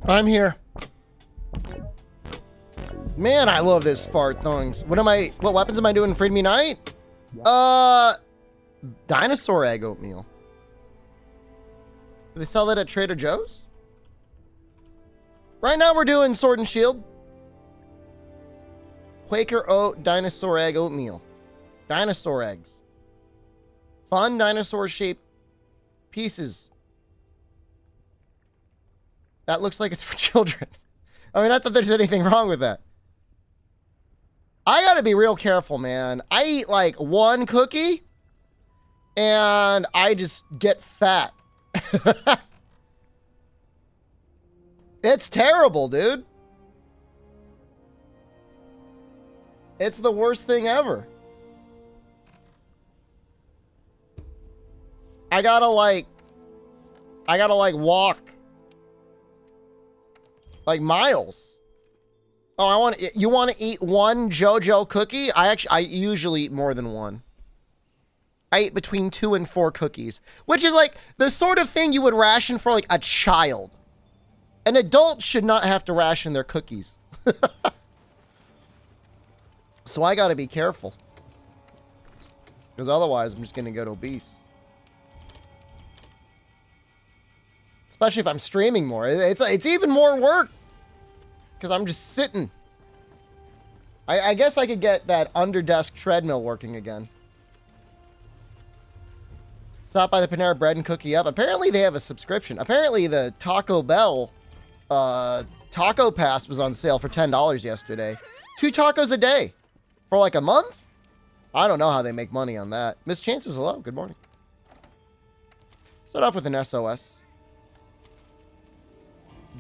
I'm here. Man, I love this fart things. What weapons am I doing in Freed Me Night? Dinosaur egg oatmeal. Do they sell that at Trader Joe's? Right now we're doing Sword and Shield. Quaker Oat dinosaur egg oatmeal. Dinosaur eggs. Fun dinosaur shaped pieces. That looks like it's for children. I mean, not that there's anything wrong with that. I gotta be real careful, man. I eat like one cookie and I just get fat. It's terrible, dude. It's the worst thing ever. I gotta like walk like miles. Oh, you want to eat one JoJo cookie? I usually eat more than one. I eat between 2 and 4 cookies, which is like the sort of thing you would ration for like a child. An adult should not have to ration their cookies. So I got to be careful. Because otherwise I'm just going to get obese. Especially if I'm streaming more. It's even more work. Because I'm just sitting. I guess I could get that under-desk treadmill working again. Stop by the Panera Bread and Cookie Up. Apparently they have a subscription. Apparently the Taco Bell Taco Pass was on sale for $10 yesterday. 2 tacos a day. For like a month? I don't know how they make money on that. Miss Chances, hello. Good morning. Start off with an SOS.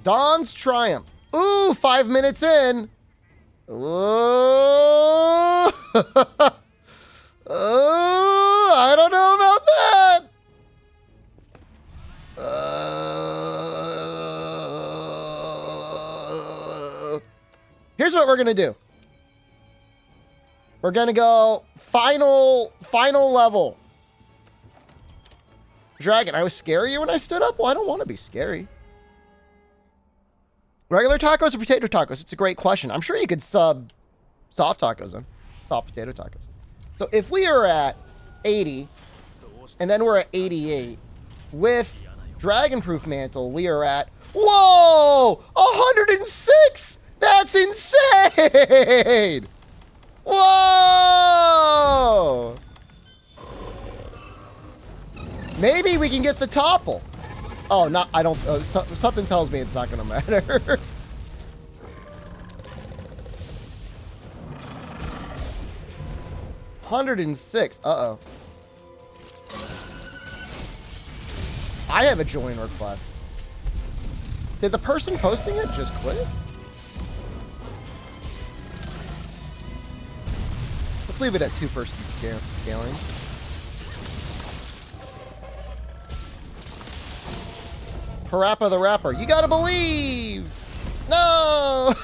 Dawn's Triumph. Ooh, 5 minutes in. Ooh. Ooh, I don't know about that. Here's what we're going to do. We're going to go final level. Dragon, I was scary when I stood up? Well, I don't want to be scary. Regular tacos or potato tacos? It's a great question. I'm sure you could sub soft tacos in. Soft potato tacos. So if we are at 80, and then we're at 88, with Dragon Proof Mantle, we are at, whoa, 106! That's insane! Whoa! Maybe we can get the topple. Oh, not, I don't, something tells me it's not going to matter. $106. Uh-oh. I have a join request. Did the person posting it just quit? Let's leave it at 2-person scaling. Parappa the Rapper. You gotta believe! No!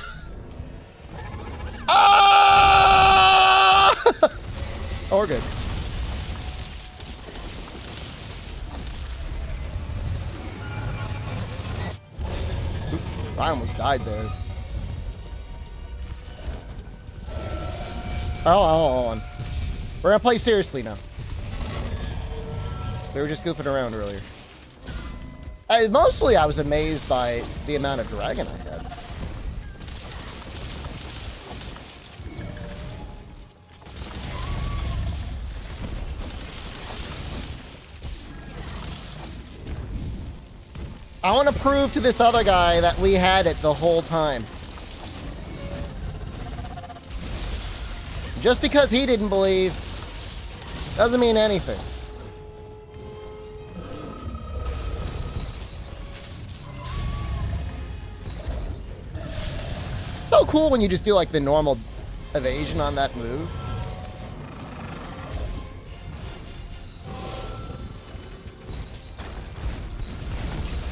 Ah! Oh, we're good. Oops, I almost died there. Hold on. We're gonna play seriously now. We were just goofing around earlier. Mostly I was amazed by the amount of dragon I had. I want to prove to this other guy that we had it the whole time. Just because he didn't believe doesn't mean anything. So cool when you just do like the normal evasion on that move.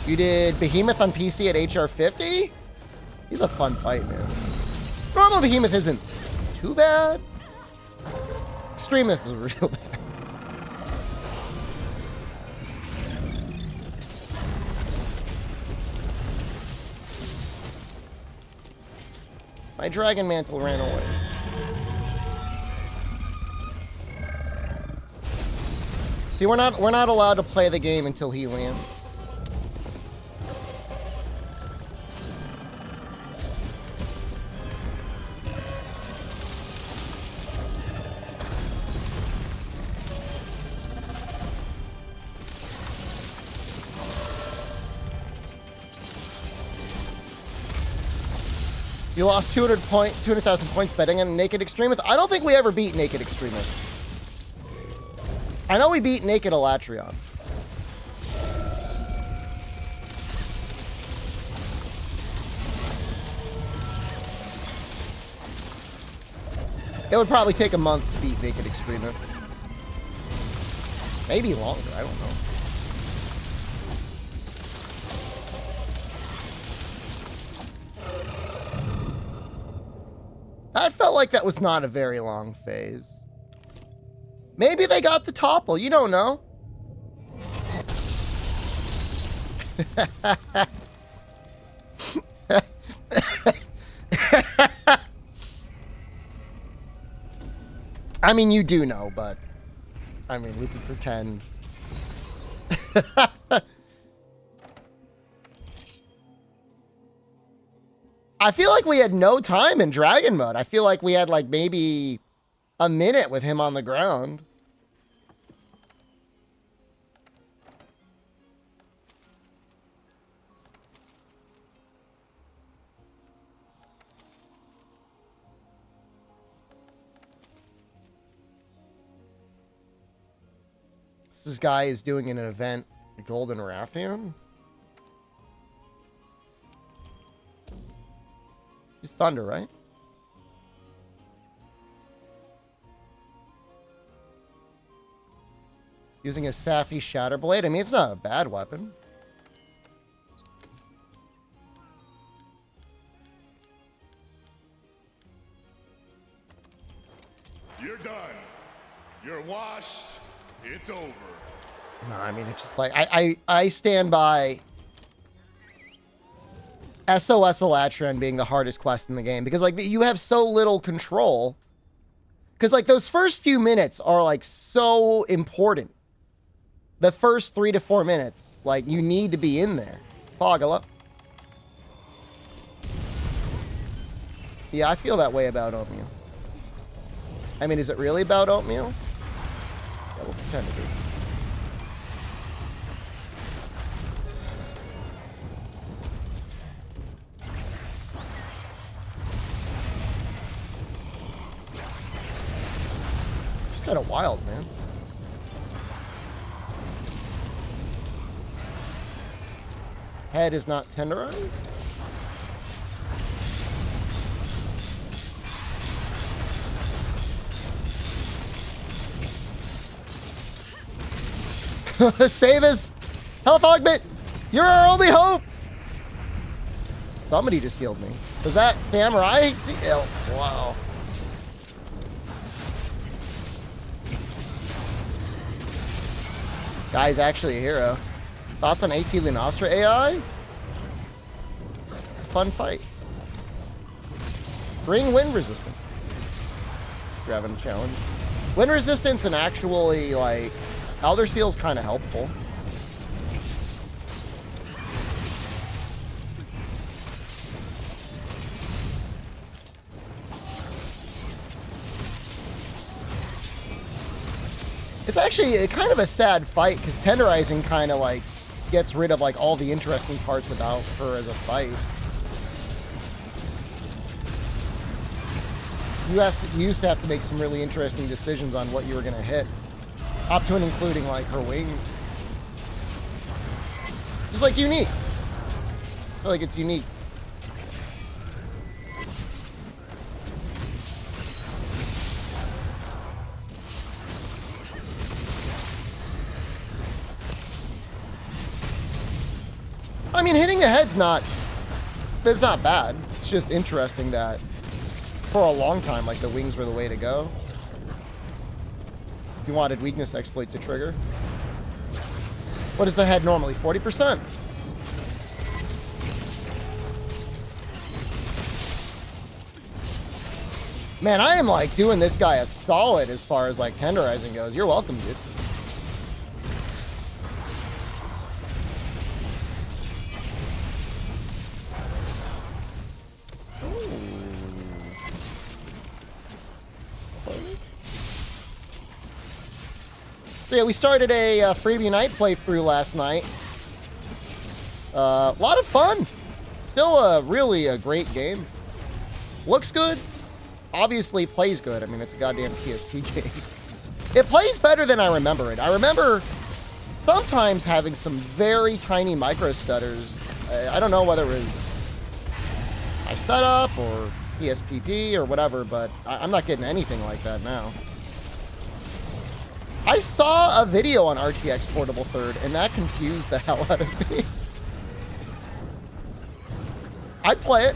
You did Behemoth on PC at HR50? He's a fun fight, man. Normal Behemoth isn't too bad. Extremist is real bad. My Dragon Mantle ran away. See, we're not allowed to play the game until he lands. You lost 200,000 points betting on Naked Extremist. I don't think we ever beat Naked Extremist. I know we beat Naked Elatrion. It would probably take a month to beat Naked Extremist. Maybe longer, I don't know. That felt like that was not a very long phase. Maybe they got the topple. You don't know. I mean, you do know, but I mean, we can pretend. I feel like we had no time in Dragon Mode. I feel like we had like maybe a minute with him on the ground. This guy is doing an event, Golden Rathian. He's Thunder, right? Using a Safi Shatterblade. I mean, it's not a bad weapon. You're done. You're washed. It's over. No, I mean, it's just like, I stand by SOS Elatrion being the hardest quest in the game. Because, like, you have so little control. Because, like, those first few minutes are, like, so important. The first 3 to 4 minutes. Like, you need to be in there. Foggle. Yeah, I feel that way about oatmeal. I mean, is it really about oatmeal? Yeah, we'll pretend to be. It's kind of wild, man. Head is not tenderized? Save us! Health augment! You're our only hope! Somebody just healed me. Was that Samurai? Oh, wow. Guy's actually a hero. Thoughts on AT Lunastra AI? It's a fun fight. Bring wind resistance. You're having a challenge. Wind resistance and actually, like, Elder Seal's kind of helpful. It's actually kind of a sad fight because tenderizing kind of like gets rid of like all the interesting parts about her as a fight. You used to have to make some really interesting decisions on what you were going to hit. Up to and including like her wings. Just like unique. I feel like it's unique. I mean, hitting the head's not, it's not bad. It's just interesting that for a long time, like, the wings were the way to go. If you wanted weakness exploit to trigger. What is the head normally? 40%. Man, I am like doing this guy a solid as far as like tenderizing goes. You're welcome, dude. So yeah, we started a Freedom Unite playthrough last night. A lot of fun. Still a great game. Looks good. Obviously plays good. I mean, it's a goddamn PSP game. It plays better than I remember it. I remember sometimes having some very tiny micro stutters. I don't know whether it was my setup or PSPP or whatever, but I'm not getting anything like that now. I saw a video on RTX Portable Third, and that confused the hell out of me. I'd play it.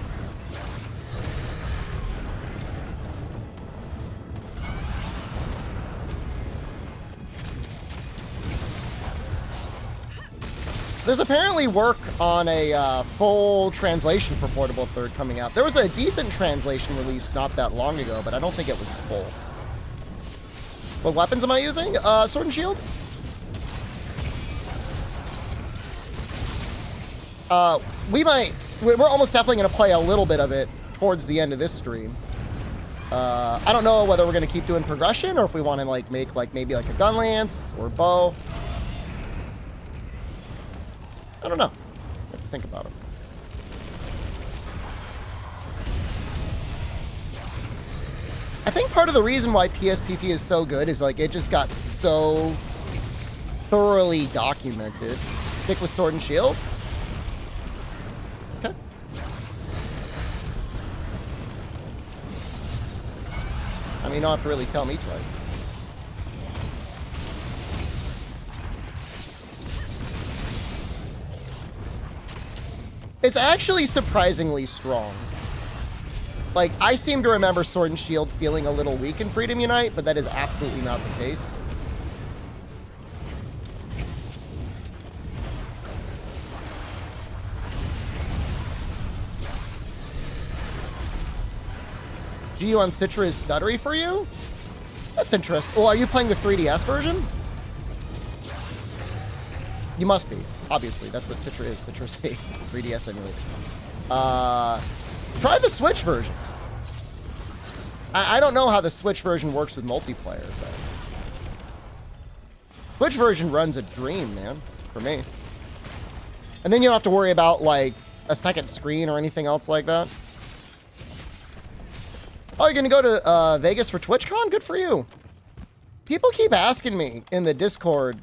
There's apparently work on a full translation for Portable Third coming out. There was a decent translation released not that long ago, but I don't think it was full. What weapons am I using? Sword and Shield? We're almost definitely going to play a little bit of it towards the end of this stream. I don't know whether we're going to keep doing progression or if we want to like make like maybe like a gun lance or bow. I don't know. I have to think about it. I think part of the reason why PSPP is so good is like it just got so thoroughly documented. Stick with Sword and Shield. Okay. I mean, you don't have to really tell me twice. It's actually surprisingly strong. Like, I seem to remember Sword and Shield feeling a little weak in Freedom Unite, but that is absolutely not the case. GU on Citra is stuttery for you? That's interesting. Well, are you playing the 3DS version? You must be. Obviously, that's what Citra is. Citra's a 3DS emulator. Try the Switch version. I don't know how the Switch version works with multiplayer, but Switch version runs a dream, man, for me. And then you don't have to worry about like a second screen or anything else like that. Oh, you're gonna go to Vegas for TwitchCon? Good for you. People keep asking me in the Discord,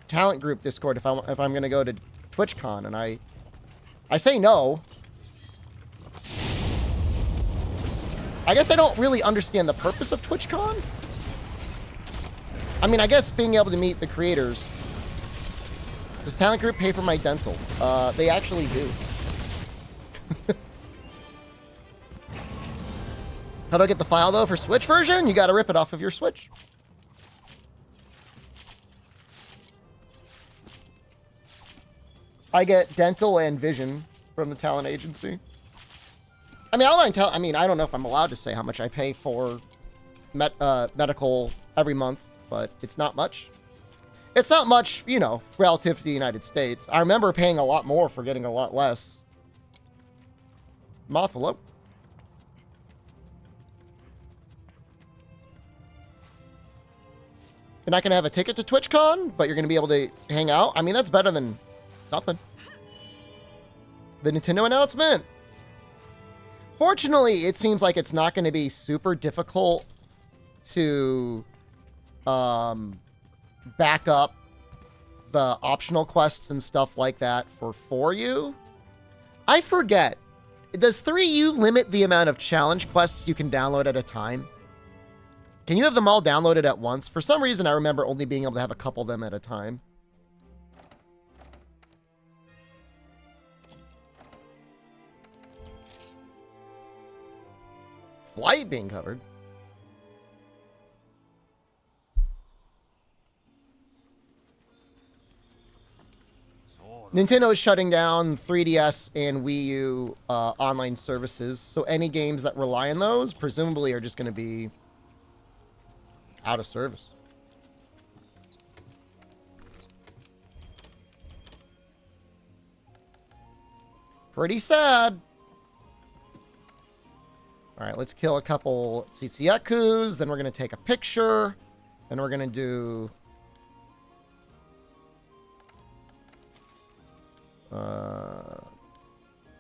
talent group Discord, if I'm gonna go to TwitchCon, and I say no. I guess I don't really understand the purpose of TwitchCon. I mean, I guess being able to meet the creators. Does talent group pay for my dental? They actually do. How do I get the file though for Switch version? You gotta rip it off of your Switch. I get dental and vision from the talent agency. I mean, I don't know if I'm allowed to say how much I pay for medical every month, but it's not much. It's not much, you know, relative to the United States. I remember paying a lot more for getting a lot less. Moth, hello? You're not going to have a ticket to TwitchCon, but you're going to be able to hang out? I mean, that's better than nothing. The Nintendo announcement. Fortunately, it seems like it's not going to be super difficult to back up the optional quests and stuff like that for you. I forget. Does 3U limit the amount of challenge quests you can download at a time? Can you have them all downloaded at once? For some reason, I remember only being able to have a couple of them at a time. Flight being covered. Nintendo is shutting down 3DS and Wii U online services, so any games that rely on those presumably are just going to be out of service. Pretty sad. All right, let's kill a couple Tsitsiakus. Then we're going to take a picture. Then we're going to do...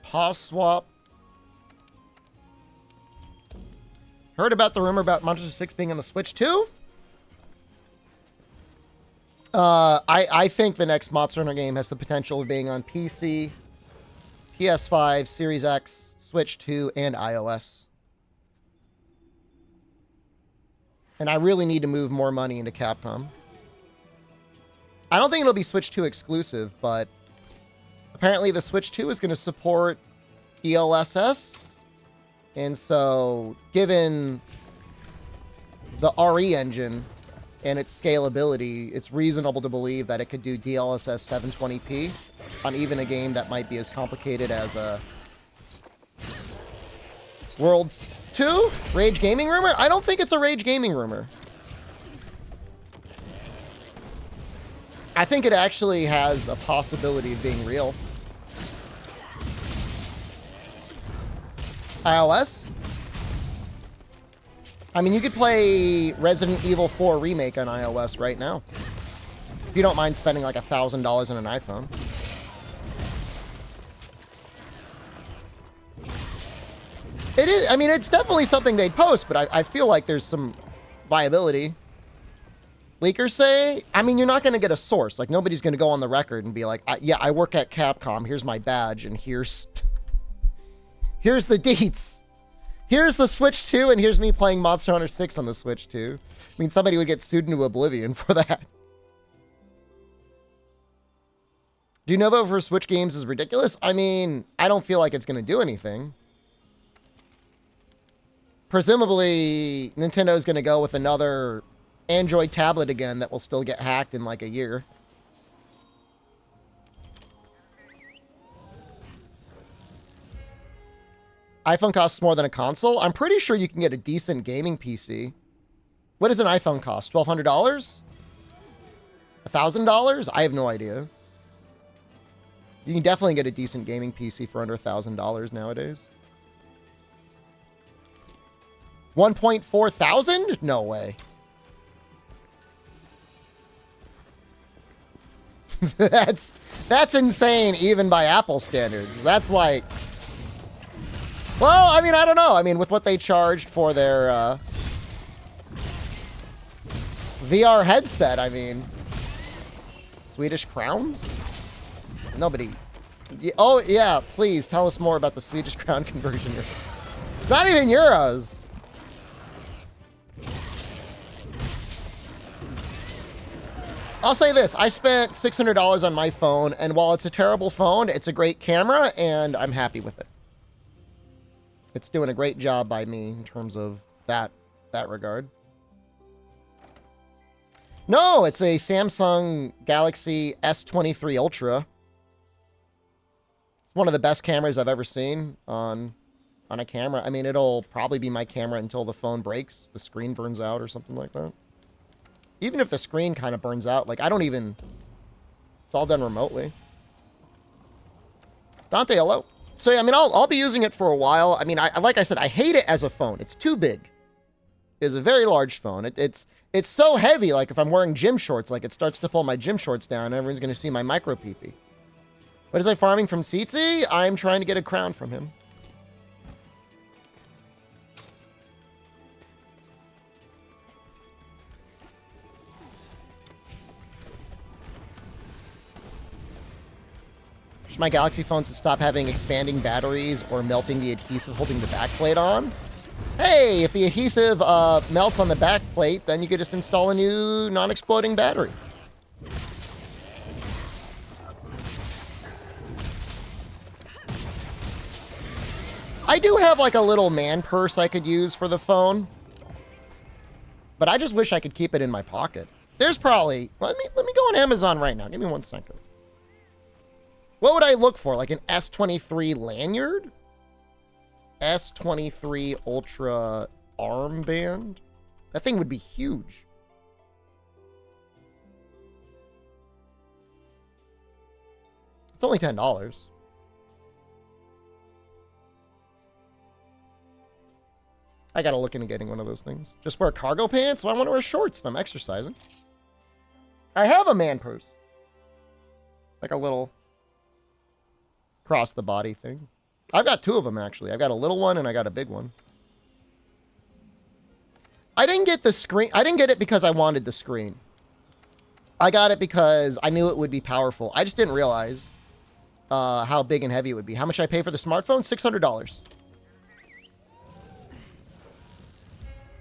pause swap. Heard about the rumor about Monster 6 being on the Switch too? I think the next Monster Hunter game has the potential of being on PC, PS5, Series X, Switch 2, and iOS. And I really need to move more money into Capcom. I don't think it'll be Switch 2 exclusive, but apparently the Switch 2 is going to support DLSS. And so, given the RE engine and its scalability, it's reasonable to believe that it could do DLSS 720p on even a game that might be as complicated as Worlds 2? Rage Gaming rumor? I don't think it's a Rage Gaming rumor. I think it actually has a possibility of being real. iOS? I mean, you could play Resident Evil 4 Remake on iOS right now. If you don't mind spending like $1,000 on an iPhone. It is, I mean, it's definitely something they'd post, but I feel like there's some viability. Leakers say, I mean, you're not going to get a source. Like, nobody's going to go on the record and be like, yeah, I work at Capcom. Here's my badge, and here's the deets. Here's the Switch 2, and here's me playing Monster Hunter 6 on the Switch 2. I mean, somebody would get sued into oblivion for that. Do you know that for Switch games is ridiculous? I mean, I don't feel like it's going to do anything. Presumably, Nintendo is going to go with another Android tablet again that will still get hacked in like a year. iPhone costs more than a console. I'm pretty sure you can get a decent gaming PC. What does an iPhone cost? $1,200? $1,000? I have no idea. You can definitely get a decent gaming PC for under $1,000 nowadays. 1.4 thousand? No way. That's insane even by Apple standards. That's like... Well, I mean, I don't know. I mean, with what they charged for their VR headset, I mean... Swedish crowns? Nobody... Oh, yeah, please tell us more about the Swedish crown conversion. It's not even euros. I'll say this. I spent $600 on my phone, and while it's a terrible phone, it's a great camera, and I'm happy with it. It's doing a great job by me in terms of that regard. No, it's a Samsung Galaxy S23 Ultra. It's one of the best cameras I've ever seen on a camera. I mean, it'll probably be my camera until the phone breaks, the screen burns out or something like that. Even if the screen kind of burns out, like, I don't even... It's all done remotely. Dante, hello. So, yeah, I mean, I'll be using it for a while. I mean, like I said, I hate it as a phone. It's too big. It's a very large phone. It's so heavy, like, if I'm wearing gym shorts, like, it starts to pull my gym shorts down, and everyone's going to see my micro pee-pee. What is I farming from Tsitsi? I'm trying to get a crown from him. My Galaxy phones to stop having expanding batteries or melting the adhesive holding the backplate on. Hey, if the adhesive melts on the backplate, then you could just install a new non-exploding battery. I do have like a little man purse I could use for the phone, but I just wish I could keep it in my pocket. There's probably, let me go on Amazon right now. Give me 1 second. What would I look for? Like an S23 lanyard? S23 Ultra armband? That thing would be huge. It's only $10. I gotta look into getting one of those things. Just wear cargo pants? Well, I want to wear shorts if I'm exercising. I have a man purse. Like a little cross the body thing. I've got two of them, actually. I've got a little one and I got a big one. I didn't get the screen. I didn't get it because I wanted the screen. I got it because I knew it would be powerful. I just didn't realize how big and heavy it would be. How much I pay for the smartphone? $600.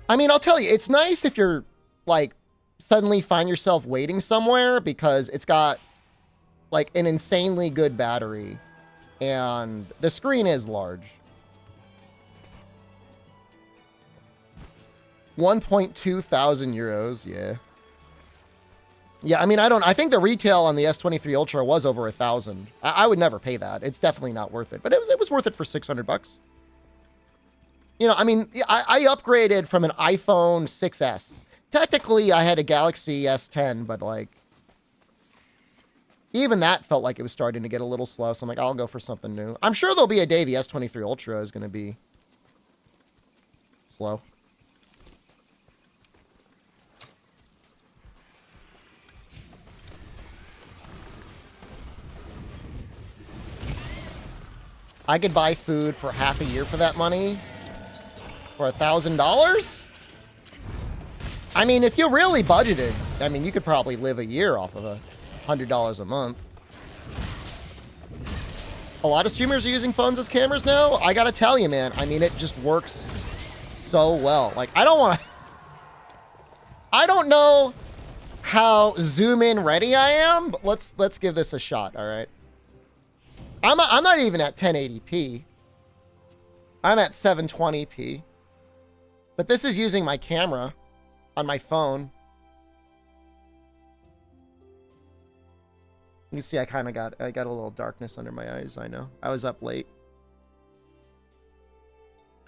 I mean, I'll tell you, it's nice if you're, like, suddenly find yourself waiting somewhere because it's got, like, an insanely good battery. And the screen is large. 1.2 thousand euros, yeah. Yeah, I mean, I think the retail on the S23 Ultra was over 1,000. I would never pay that. It's definitely not worth it. But it was worth it for 600 bucks. You know, I mean, I upgraded from an iPhone 6S. Technically, I had a Galaxy S10, but, like, even that felt like it was starting to get a little slow. So I'm like, I'll go for something new. I'm sure there'll be a day the S23 Ultra is going to be slow. I could buy food for half a year for that money. For $1,000? I mean, if you really budgeted, I mean, you could probably live a year off of $100 a month. A lot of streamers are using phones as cameras now. I gotta tell you, man. I mean, it just works so well. Like, I don't know how zoom in ready I am, but let's give this a shot, all right? I'm not even at 1080p. I'm at 720p. But this is using my camera on my phone. You see, I got a little darkness under my eyes. I know. I was up late.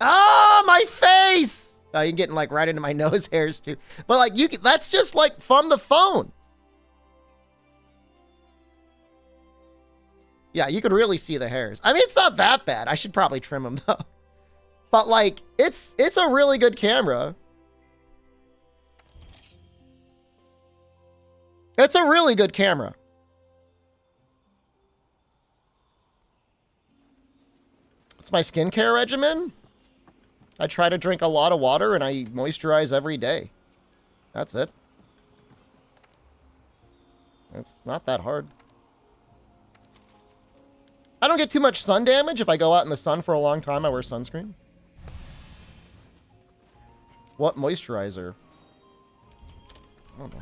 Ah, my face! Oh, you're getting like right into my nose hairs too. But like that's just like from the phone. Yeah, you could really see the hairs. I mean, it's not that bad. I should probably trim them though. But like, it's a really good camera. It's a really good camera. It's my skincare regimen. I try to drink a lot of water and I moisturize every day. That's it. It's not that hard. I don't get too much sun damage. If I go out in the sun for a long time, I wear sunscreen. What moisturizer? I don't know.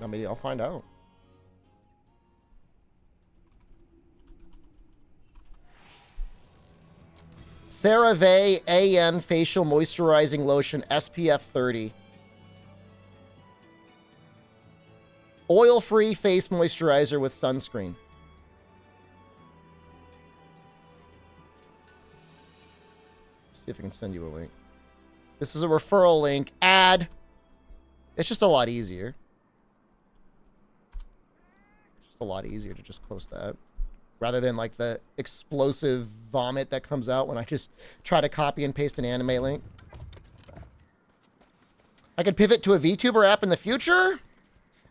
I mean, I'll find out. CeraVe AM Facial Moisturizing Lotion SPF 30. Oil-free face moisturizer with sunscreen. See if I can send you a link. This is a referral link. Add. It's just a lot easier. It's just a lot easier to just post that. Rather than like the explosive vomit that comes out when I just try to copy and paste an anime link. I could pivot to a VTuber app in the future.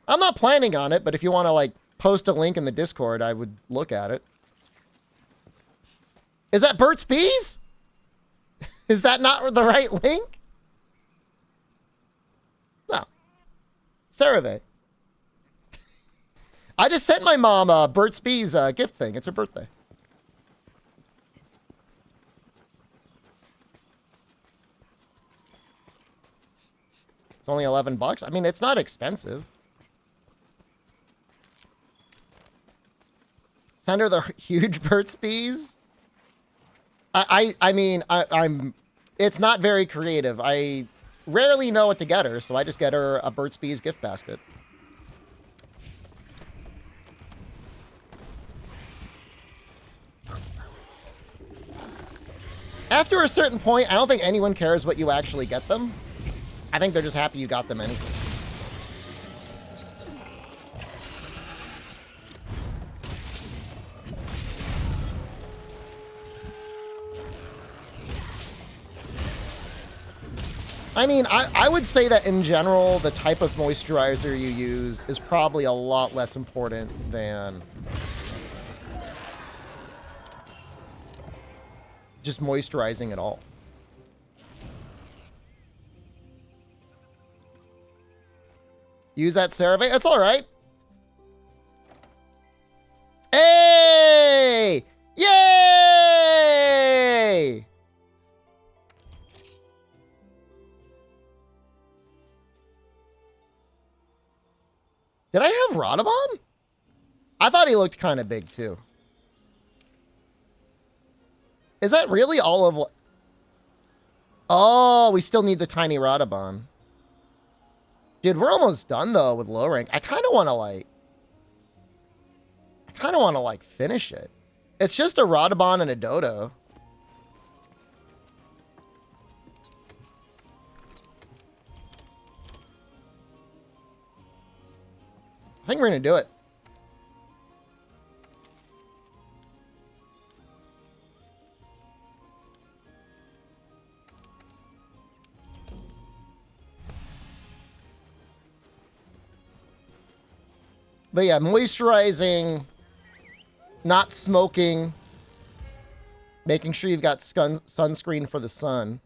I'm not planning on it, but if you want to like post a link in the Discord, I would look at it. Is that Burt's Bees? Is that not the right link? No. CeraVe. I just sent my mom Burt's Bees gift thing. It's her birthday. It's only 11 bucks. I mean, it's not expensive. Send her the huge Burt's Bees. I mean, it's not very creative. I rarely know what to get her, so I just get her a Burt's Bees gift basket. After a certain point, I don't think anyone cares what you actually get them. I think they're just happy you got them anyway. I mean, I would say that in general, the type of moisturizer you use is probably a lot less important than just moisturizing at all. Use that CeraVe? That's all right. Hey! Yay! Did I have Rodamon? I thought he looked kind of big, too. Is that really all of what... Oh, we still need the tiny Rodamon. Dude, we're almost done, though, with low rank. I kind of want to, like... finish it. It's just a Rodamon and a Dodo. I think we're going to do it. But yeah, moisturizing, not smoking, making sure you've got sunscreen for the sun.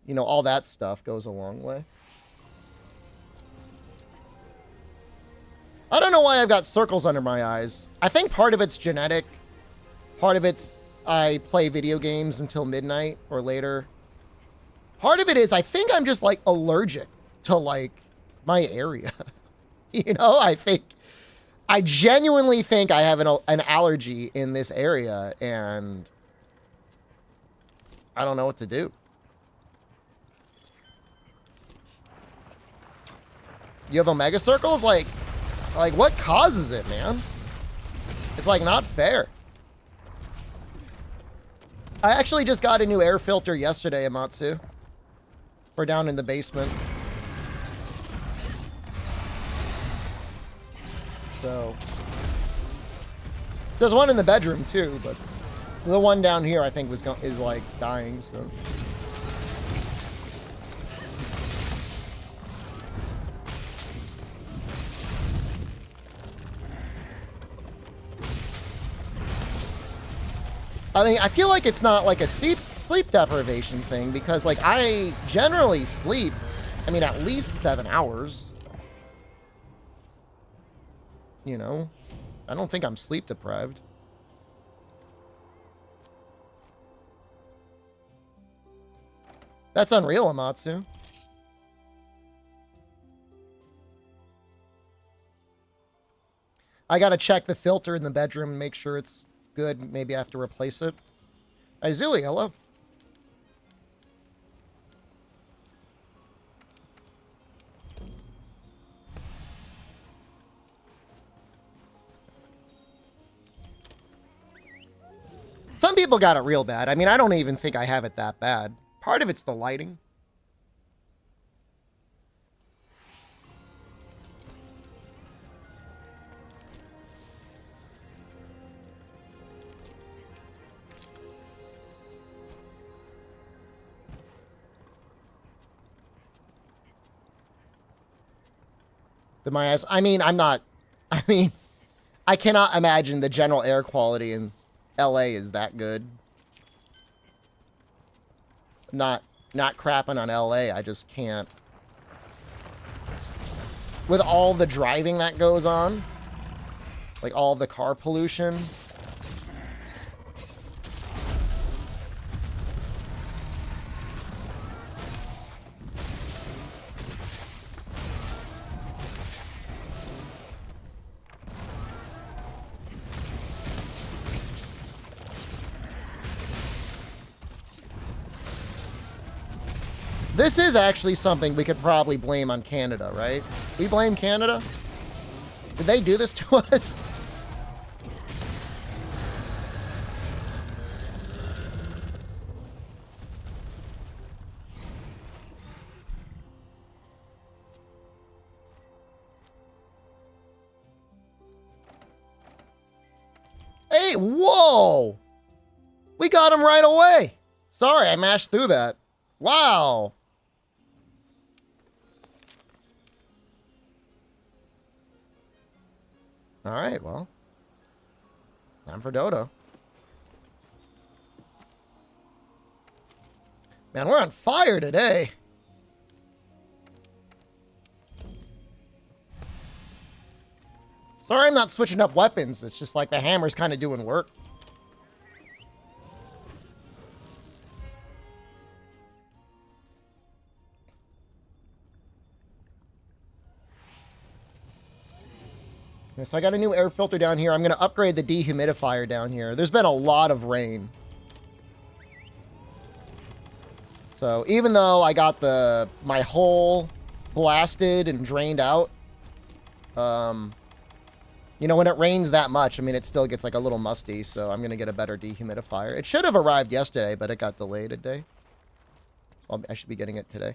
You know, all that stuff goes a long way. I don't know why I've got circles under my eyes. I think part of it's genetic. Part of it's I play video games until midnight or later. Part of it is I think I'm just, like, allergic to, like, my area. You know, I genuinely think I have an allergy in this area, and I don't know what to do. You have Omega circles? Like, what causes it, man? It's, like, not fair. I actually just got a new air filter yesterday, Amatsu. We're down in the basement. So, there's one in the bedroom, too, but the one down here, I think, is, like, dying, so... I mean, I feel like it's not like a sleep deprivation thing because, like, I generally sleep, I mean, at least 7 hours. You know? I don't think I'm sleep deprived. That's unreal, Amatsu. I gotta check the filter in the bedroom and make sure it's good. Maybe I have to replace it. Izuli, hello. Some people got it real bad. I mean, I don't even think I have it that bad. Part of it's the lighting. My eyes. I mean, I cannot imagine the general air quality in LA is that good. Not crapping on LA, I just can't. With all the driving that goes on, like all the car pollution. This is actually something we could probably blame on Canada, right? We blame Canada? Did they do this to us? away. Whoa. We got him right away. Sorry, I mashed through that. Wow. All right, well. Time for Dodo. Man, we're on fire today. Sorry I'm not switching up weapons. It's just like the hammer's kind of doing work. Okay, so I got a new air filter down here. I'm going to upgrade the dehumidifier down here. There's been a lot of rain. So even though I got my hull blasted and drained out, you know, when it rains that much, I mean, it still gets like a little musty, so I'm going to get a better dehumidifier. It should have arrived yesterday, but it got delayed a day. I should be getting it today.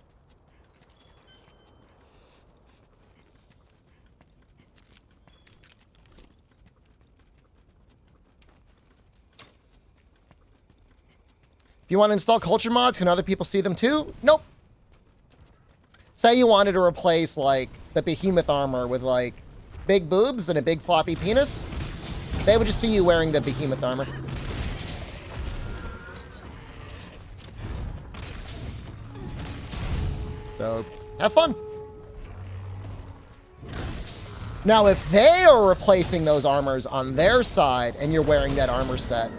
If you want to install culture mods, can other people see them too? Nope. Say you wanted to replace, like, the behemoth armor with, like, big boobs and a big floppy penis. They would just see you wearing the behemoth armor. So, have fun. Now, if they are replacing those armors on their side and you're wearing that armor set,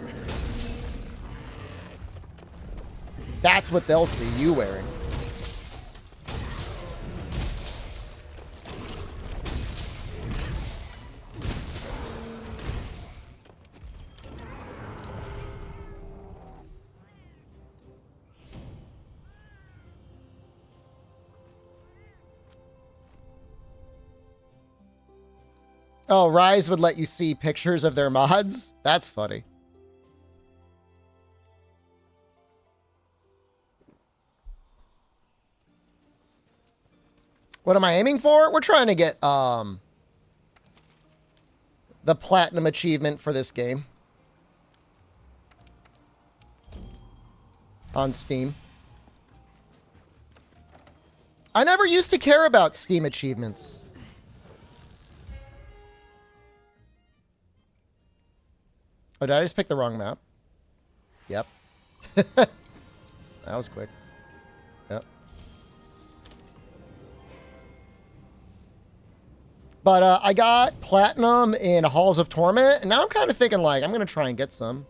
that's what they'll see you wearing. Oh, Rise would let you see pictures of their mods? That's funny. What am I aiming for? We're trying to get the platinum achievement for this game on Steam. I never used to care about Steam achievements. Oh, did I just pick the wrong map? Yep. That was quick. Yep. But I got platinum in Halls of Torment, and now I'm kind of thinking, like, I'm going to try and get some.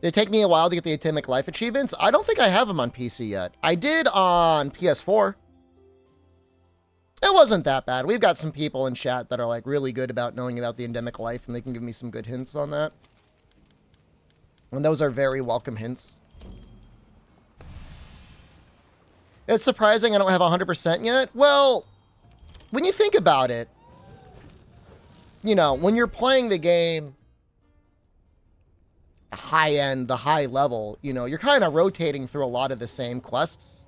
Did it take me a while to get the Atomic Life achievements? I don't think I have them on PC yet. I did on PS4. It wasn't that bad. We've got some people in chat that are, like, really good about knowing about the Endemic Life, and they can give me some good hints on that. And those are very welcome hints. It's surprising I don't have 100% yet. Well, when you think about it, you know, when you're playing the game high end, the high level, you know, you're kind of rotating through a lot of the same quests.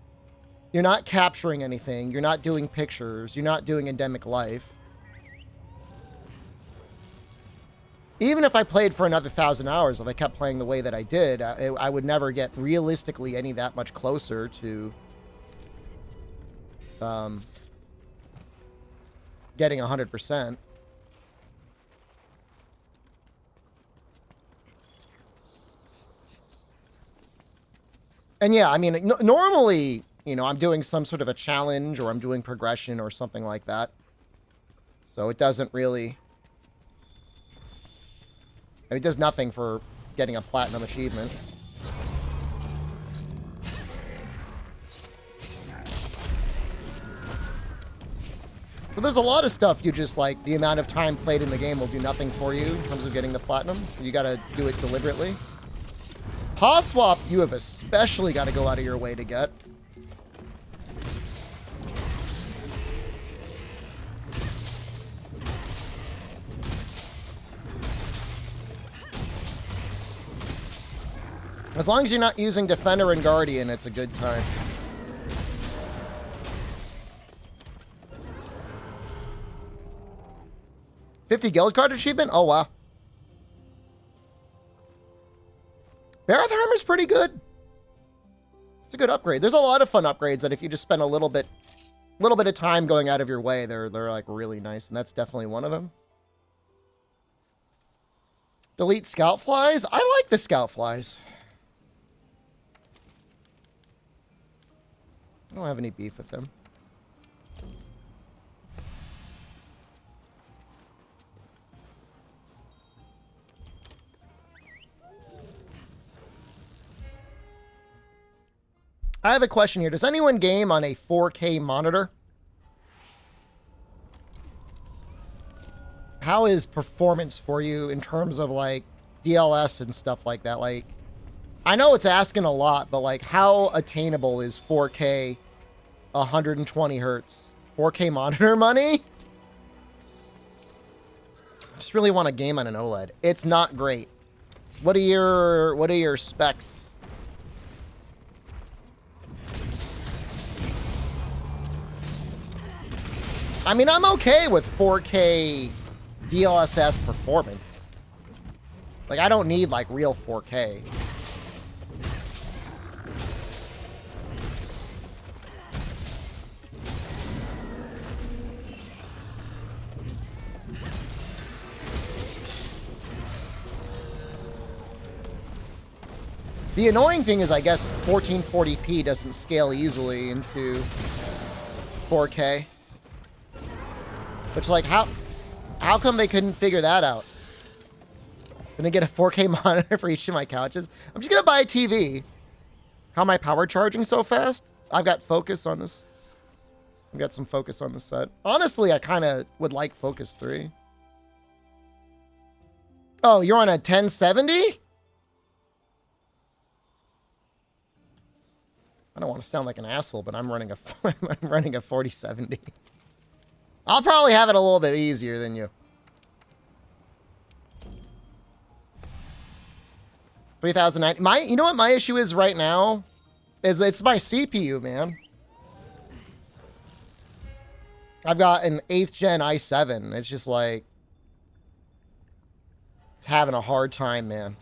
You're not capturing anything. You're not doing pictures. You're not doing Endemic Life. Even if I played for another 1,000 hours, if I kept playing the way that I did, I would never get realistically any that much closer to getting 100%. And yeah, I mean, normally, you know, I'm doing some sort of a challenge or I'm doing progression or something like that. So it doesn't really... I mean, it does nothing for getting a platinum achievement. So there's a lot of stuff you just, like, the amount of time played in the game will do nothing for you in terms of getting the platinum. You gotta do it deliberately. Paw swap, you have especially got to go out of your way to get. As long as you're not using Defender and Guardian, it's a good time. $50 guild card achievement? Oh, wow. Baratheimer's pretty good. It's a good upgrade. There's a lot of fun upgrades that if you just spend a little bit of time going out of your way, they're like really nice, and that's definitely one of them. Delete scout flies. I like the scout flies. I don't have any beef with them. I have a question here. Does anyone game on a 4K monitor? How is performance for you in terms of like DLS and stuff like that? Like, I know it's asking a lot, but like how attainable is 4K 120 hertz? 4K monitor money? I just really want a game on an OLED. It's not great. What are your specs? I mean, I'm okay with 4K DLSS performance. Like, I don't need, like, real 4K. The annoying thing is, I guess, 1440p doesn't scale easily into 4K. Which, like, how come they couldn't figure that out? Gonna get a 4K monitor for each of my couches? I'm just gonna buy a TV. How am I power charging so fast? I've got focus on this. I've got some focus on the set. Honestly, I kind of would like Focus 3. Oh, you're on a 1070? I don't want to sound like an asshole, but I'm running a 4070. I'll probably have it a little bit easier than you. 3090. You know what my issue is right now? It's my CPU, man. I've got an 8th gen i7. It's just like, it's having a hard time, man.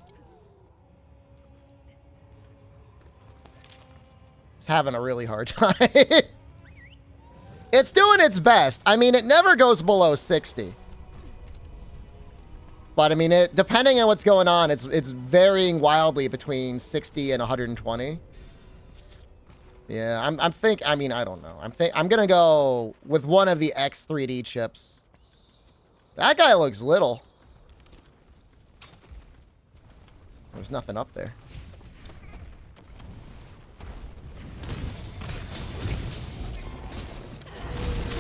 It's having a really hard time. It's doing its best. I mean, it never goes below 60. But I mean, depending on what's going on, it's varying wildly between 60 and 120. Yeah, I don't know. I'm gonna go with one of the X3D chips. That guy looks little. There's nothing up there.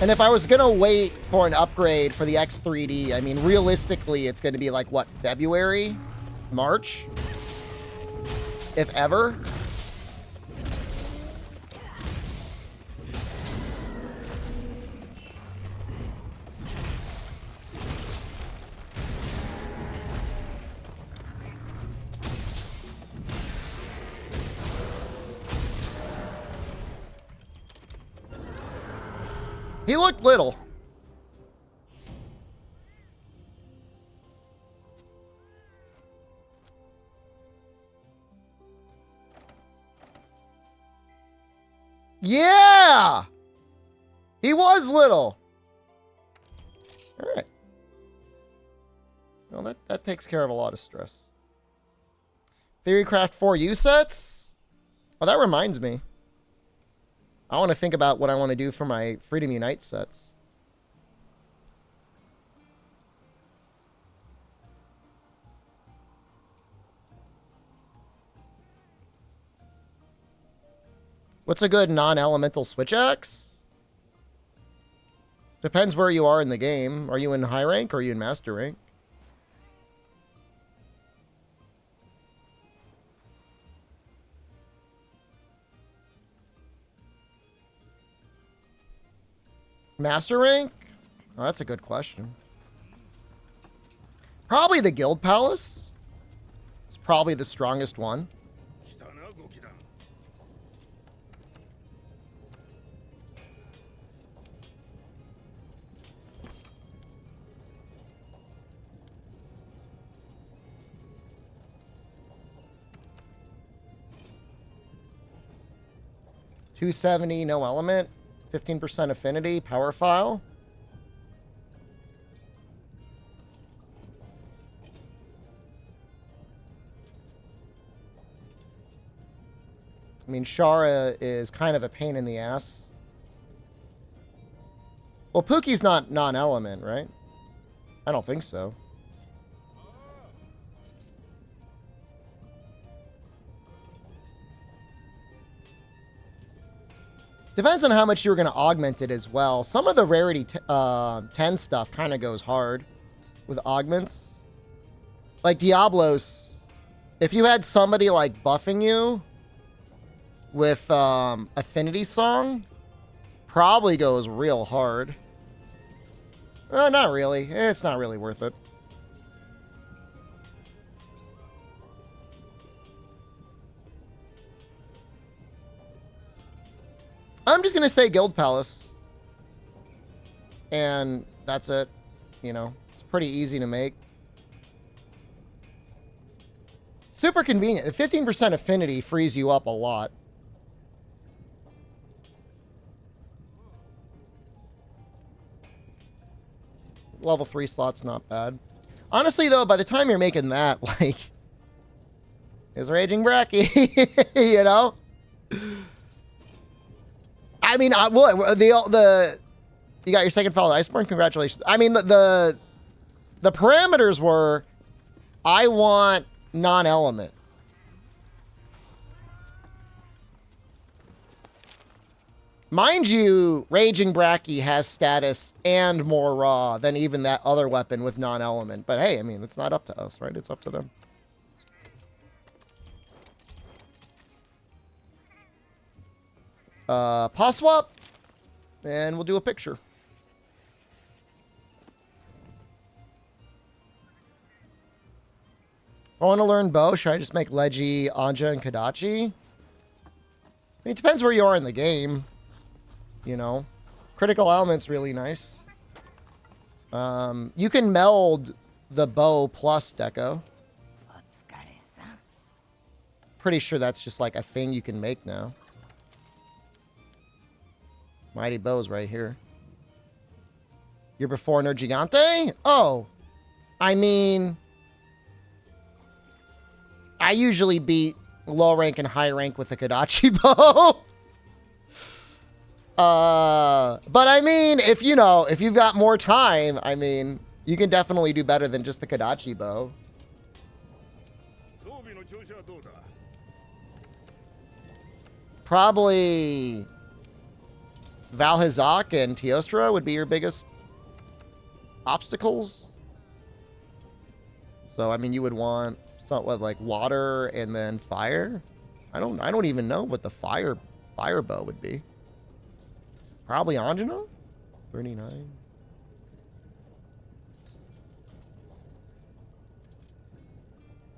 And if I was going to wait for an upgrade for the X3D, I mean, realistically, it's going to be like, what, February? March? If ever? He looked little. Yeah! He was little. All right. Well, that takes care of a lot of stress. Theorycraft 4U sets? Oh, that reminds me. I want to think about what I want to do for my Freedom Unite sets. What's a good non-elemental switch axe? Depends where you are in the game. Are you in high rank or are you in master rank? Master rank? Oh, that's a good question. Probably the Guild Palace. It's probably the strongest one. 270, no element. 15% affinity, power file. I mean, Shara is kind of a pain in the ass. Well, Pookie's not non-element, right? I don't think so. Depends on how much you're going to augment it as well. Some of the rarity 10 stuff kind of goes hard with augments. Like Diablos, if you had somebody like buffing you with Affinity Song, probably goes real hard. Not really. It's not really worth it. I'm just going to say Guild Palace. And that's it. You know, it's pretty easy to make. Super convenient. The 15% affinity frees you up a lot. Level 3 slot's not bad. Honestly, though, by the time you're making that, like, is Raging Bracky, you know? I mean, what the you got your second follow, Iceborne. Congratulations. I mean, the parameters were, I want non-element. Mind you, Raging Bracky has status and more raw than even that other weapon with non-element. But hey, I mean, it's not up to us, right? It's up to them. Paw swap, and we'll do a picture. I want to learn bow. Should I just make Leggy, Anja, and Kadachi? I mean, it depends where you are in the game. You know, critical element's really nice. You can meld the bow plus Deco. Pretty sure that's just like a thing you can make now. Mighty Bow's right here. You're before Nerd Gigante? Oh, I mean, I usually beat low rank and high rank with a Kadachi bow. But I mean, if you know, if you've got more time, I mean, you can definitely do better than just the Kadachi bow. Probably Valhazak and Teostra would be your biggest obstacles. So I mean, you would want something like water and then fire. I don't even know what the fire bow would be. Probably Anjuna? 39.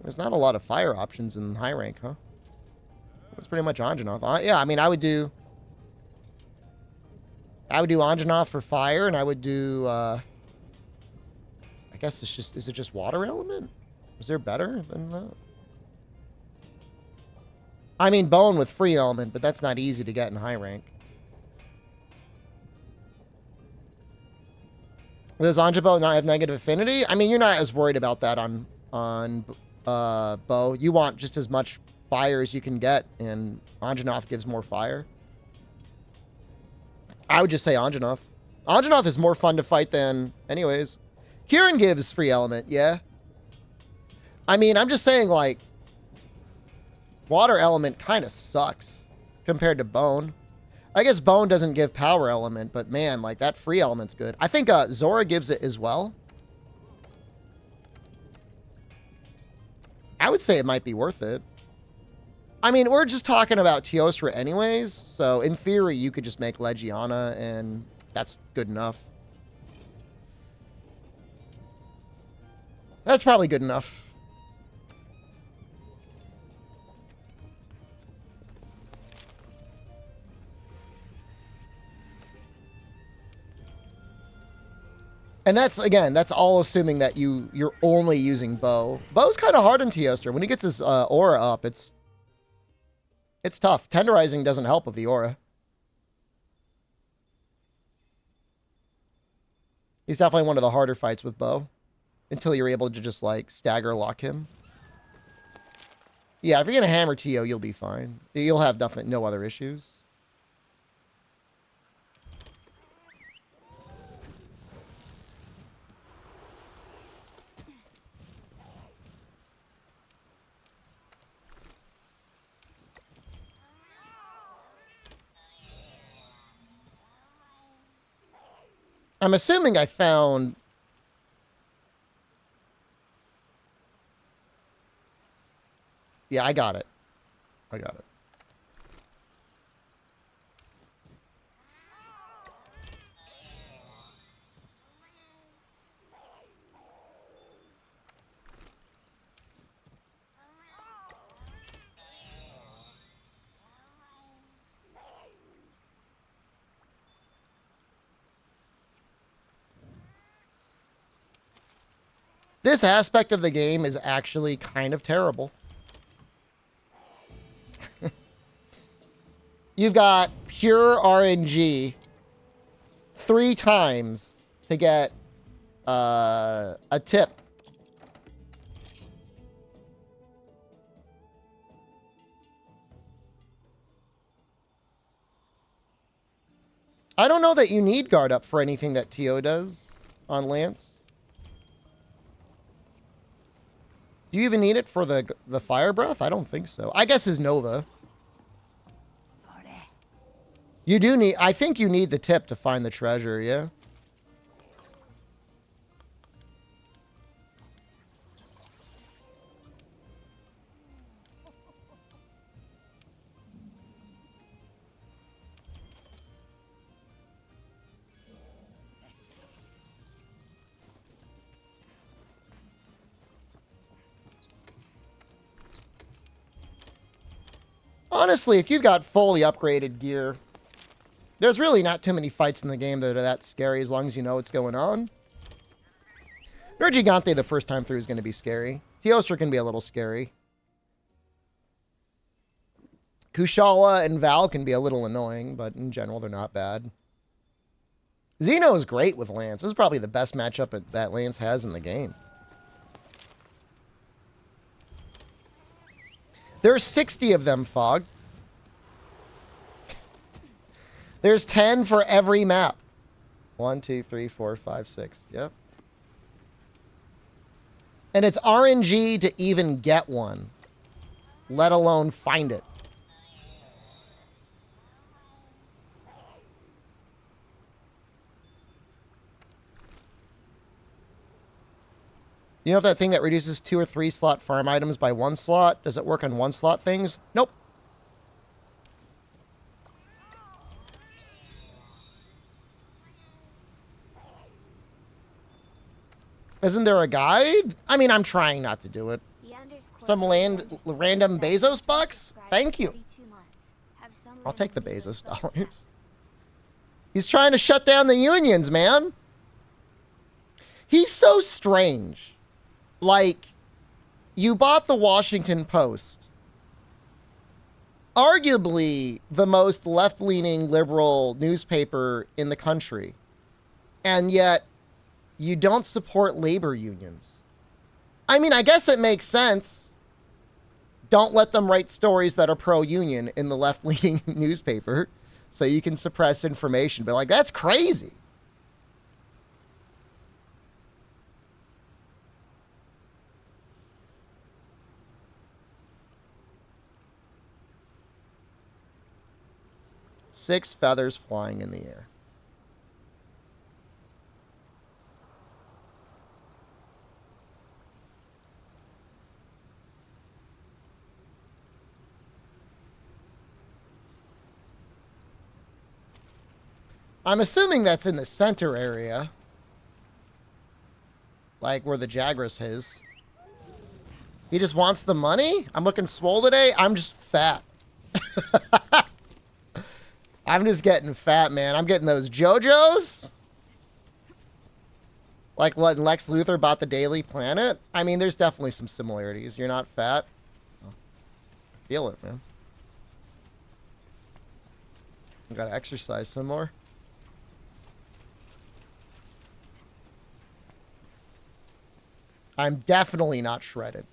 There's not a lot of fire options in high rank, huh? It's pretty much Anjanoth. Yeah, I mean, I would do Anjanoth for fire, and I would do, I guess it's just, is it just water element? Is there better than that? I mean, bone with free element, but that's not easy to get in high rank. Does Anjabo not have negative affinity? I mean, you're not as worried about that on bow. You want just as much fire as you can get, and Anjanoth gives more fire. I would just say Anjanoth. Anjanoth is more fun to fight than anyways. Kieran gives free element, yeah. I mean, I'm just saying, like, water element kind of sucks compared to bone. I guess bone doesn't give power element, but man, like, that free element's good. I think Zora gives it as well. I would say it might be worth it. I mean, we're just talking about Teostra anyways, so in theory, you could just make Legiana, and that's good enough. That's probably good enough. And that's, again, that's all assuming that you're only using bow. Bow's kind of hard in Teostra. When he gets his aura up, it's tough. Tenderizing doesn't help with the aura. He's definitely one of the harder fights with bow. Until you're able to just, like, stagger lock him. Yeah, if you're going to hammer TO, you'll be fine. You'll have nothing, no other issues. I'm assuming I found... Yeah, I got it. I got it. This aspect of the game is actually kind of terrible. You've got pure RNG 3 times to get a tip. I don't know that you need guard up for anything that TO does on Lance. Do you even need it for the fire breath? I don't think so. I guess his Nova. You do need... I think you need the tip to find the treasure, yeah? Honestly, if you've got fully upgraded gear, there's really not too many fights in the game that are that scary as long as you know what's going on. Nergigante the first time through is going to be scary. Teostra can be a little scary. Kushala and Val can be a little annoying, but in general, they're not bad. Xeno is great with Lance. This is probably the best matchup that Lance has in the game. There's 60 of them, Fog. There's 10 for every map. 1, 2, 3, 4, 5, 6. Yep. And it's RNG to even get one, let alone find it. You know that thing that reduces 2 or 3 slot farm items by 1 slot? Does it work on 1 slot things? Nope. Isn't there a guide? I mean, I'm trying not to do it. Some random Bezos bucks? Thank you. I'll take the Bezos dollars. He's trying to shut down the unions, man. He's so strange. Like, you bought the Washington Post. Arguably the most left-leaning liberal newspaper in the country. And yet, you don't support labor unions. I mean, I guess it makes sense. Don't let them write stories that are pro-union in the left-leaning newspaper so you can suppress information. But, like, that's crazy. Six feathers flying in the air. I'm assuming that's in the center area. Like where the Jagras is. He just wants the money? I'm looking swole today? I'm just fat. I'm just getting fat, man. I'm getting those JoJo's. Like what Lex Luthor bought the Daily Planet. I mean, there's definitely some similarities. You're not fat. Feel it, man. I gotta exercise some more. I'm definitely not shredded.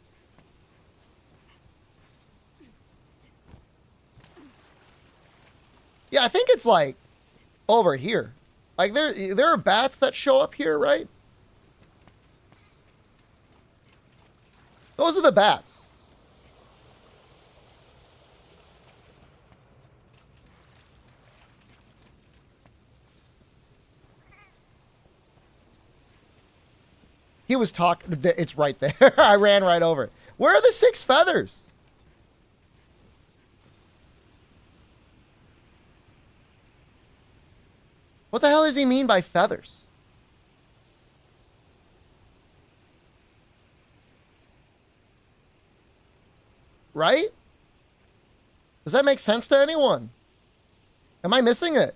Yeah, I think it's like over here. Like there are bats that show up here, right? Those are the bats. He was talking. It's right there. I ran right over it. Where are the 6 feathers? What the hell does he mean by feathers? Right? Does that make sense to anyone? Am I missing it?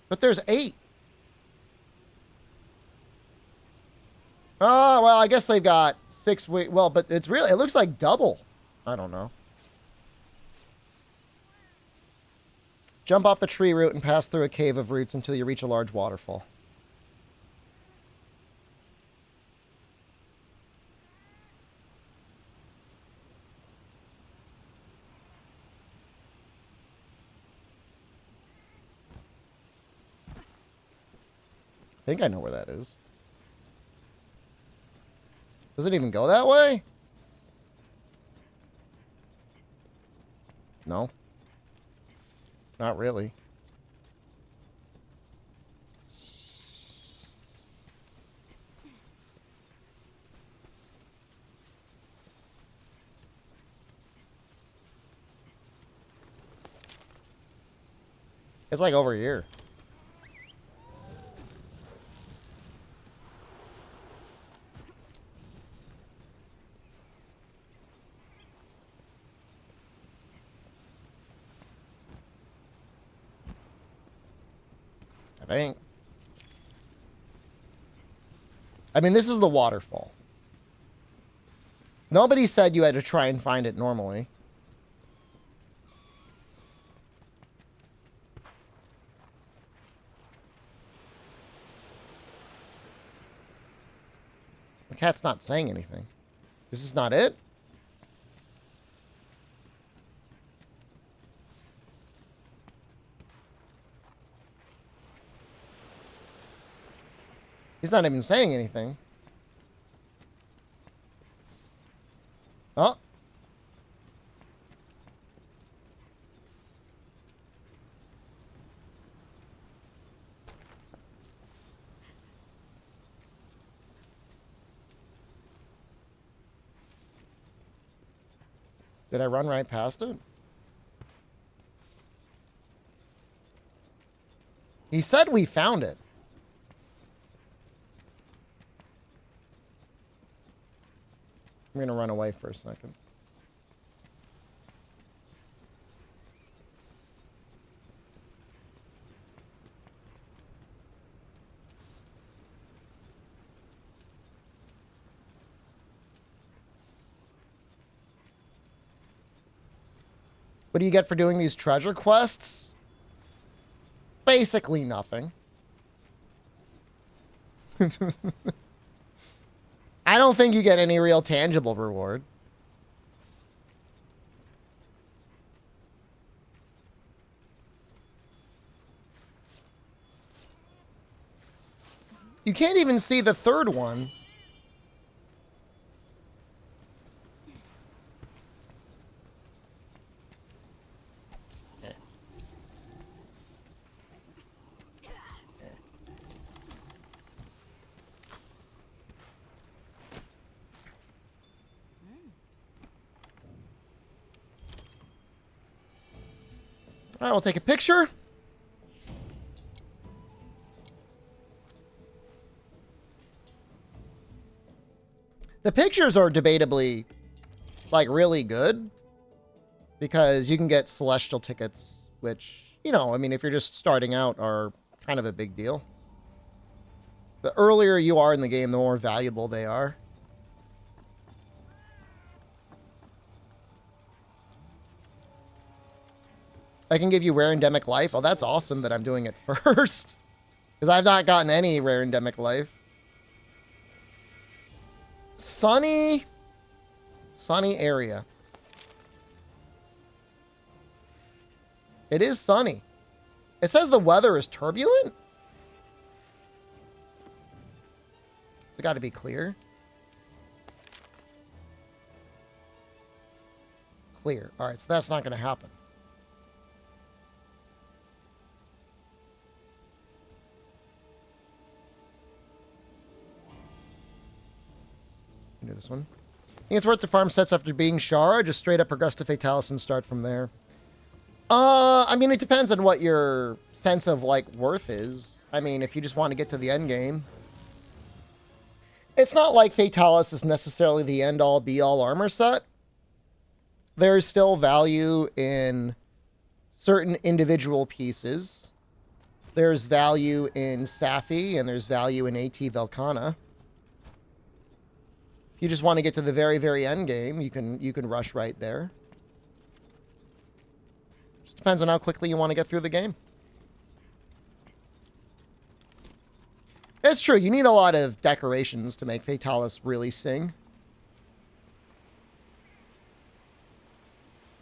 But there's 8. Oh, well, I guess they've got 6 weeks. Well, but it looks like double. I don't know. Jump off the tree root and pass through a cave of roots until you reach a large waterfall. I think I know where that is. Does it even go that way? No. Not really. It's like over here. I think. I mean, this is the waterfall. Nobody said you had to try and find it normally. The cat's not saying anything. This is not it? He's not even saying anything. Oh. Did I run right past it? He said we found it. I'm going to run away for a second. What do you get for doing these treasure quests? Basically nothing. I don't think you get any real tangible reward. You can't even see the third one. All right, we'll take a picture. The pictures are debatably, like, really good. Because you can get celestial tickets, which, you know, I mean, if you're just starting out, are kind of a big deal. The earlier you are in the game, the more valuable they are. I can give you rare endemic life. Oh, that's awesome that I'm doing it first. Because I've not gotten any rare endemic life. Sunny area. It is sunny. It says the weather is turbulent. It's got to be clear. Clear. All right, so that's not going to happen. Do this one. Think it's worth the farm sets after being Shara, or just straight up progress to Fatalis and start from there? I mean, it depends on what your sense of, like, worth is. I mean, if you just want to get to the end game. It's not like Fatalis is necessarily the end-all, be-all armor set. There's still value in certain individual pieces. There's value in Safi, and there's value in AT Velkana. If you just want to get to the very, very end game, you can rush right there. Just depends on how quickly you want to get through the game. It's true, you need a lot of decorations to make Fatalis really sing.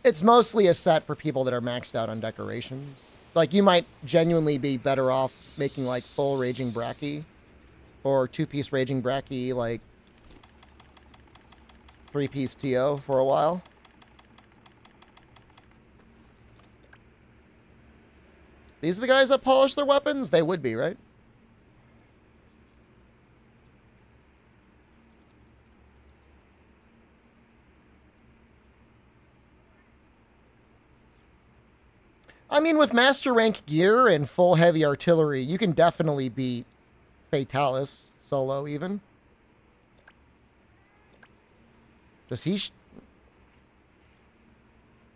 It's mostly a set for people that are maxed out on decorations. Like, you might genuinely be better off making, like, full Raging Bracky. Or 2-piece Raging Bracky, like, 3-piece TO for a while. These are the guys that polish their weapons? They would be, right? I mean, with master rank gear and full heavy artillery, you can definitely beat Fatalis solo even. Does he...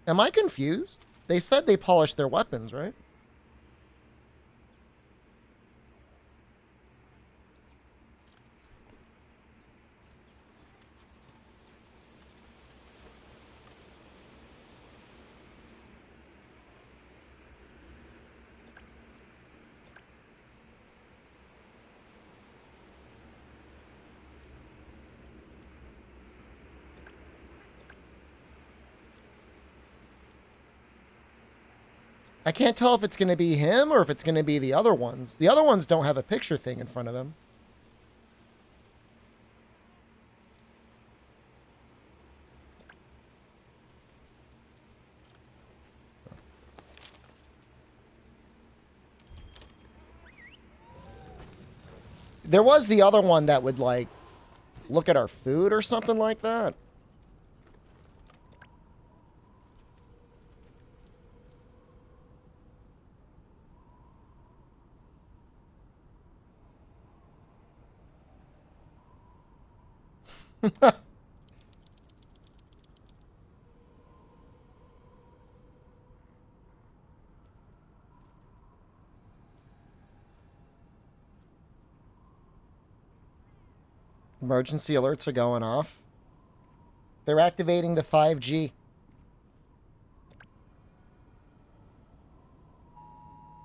Am I confused? They said they polished their weapons, right? I can't tell if it's going to be him or if it's going to be the other ones. The other ones don't have a picture thing in front of them. There was the other one that would, like, look at our food or something like that. Emergency alerts are going off. They're activating the 5G.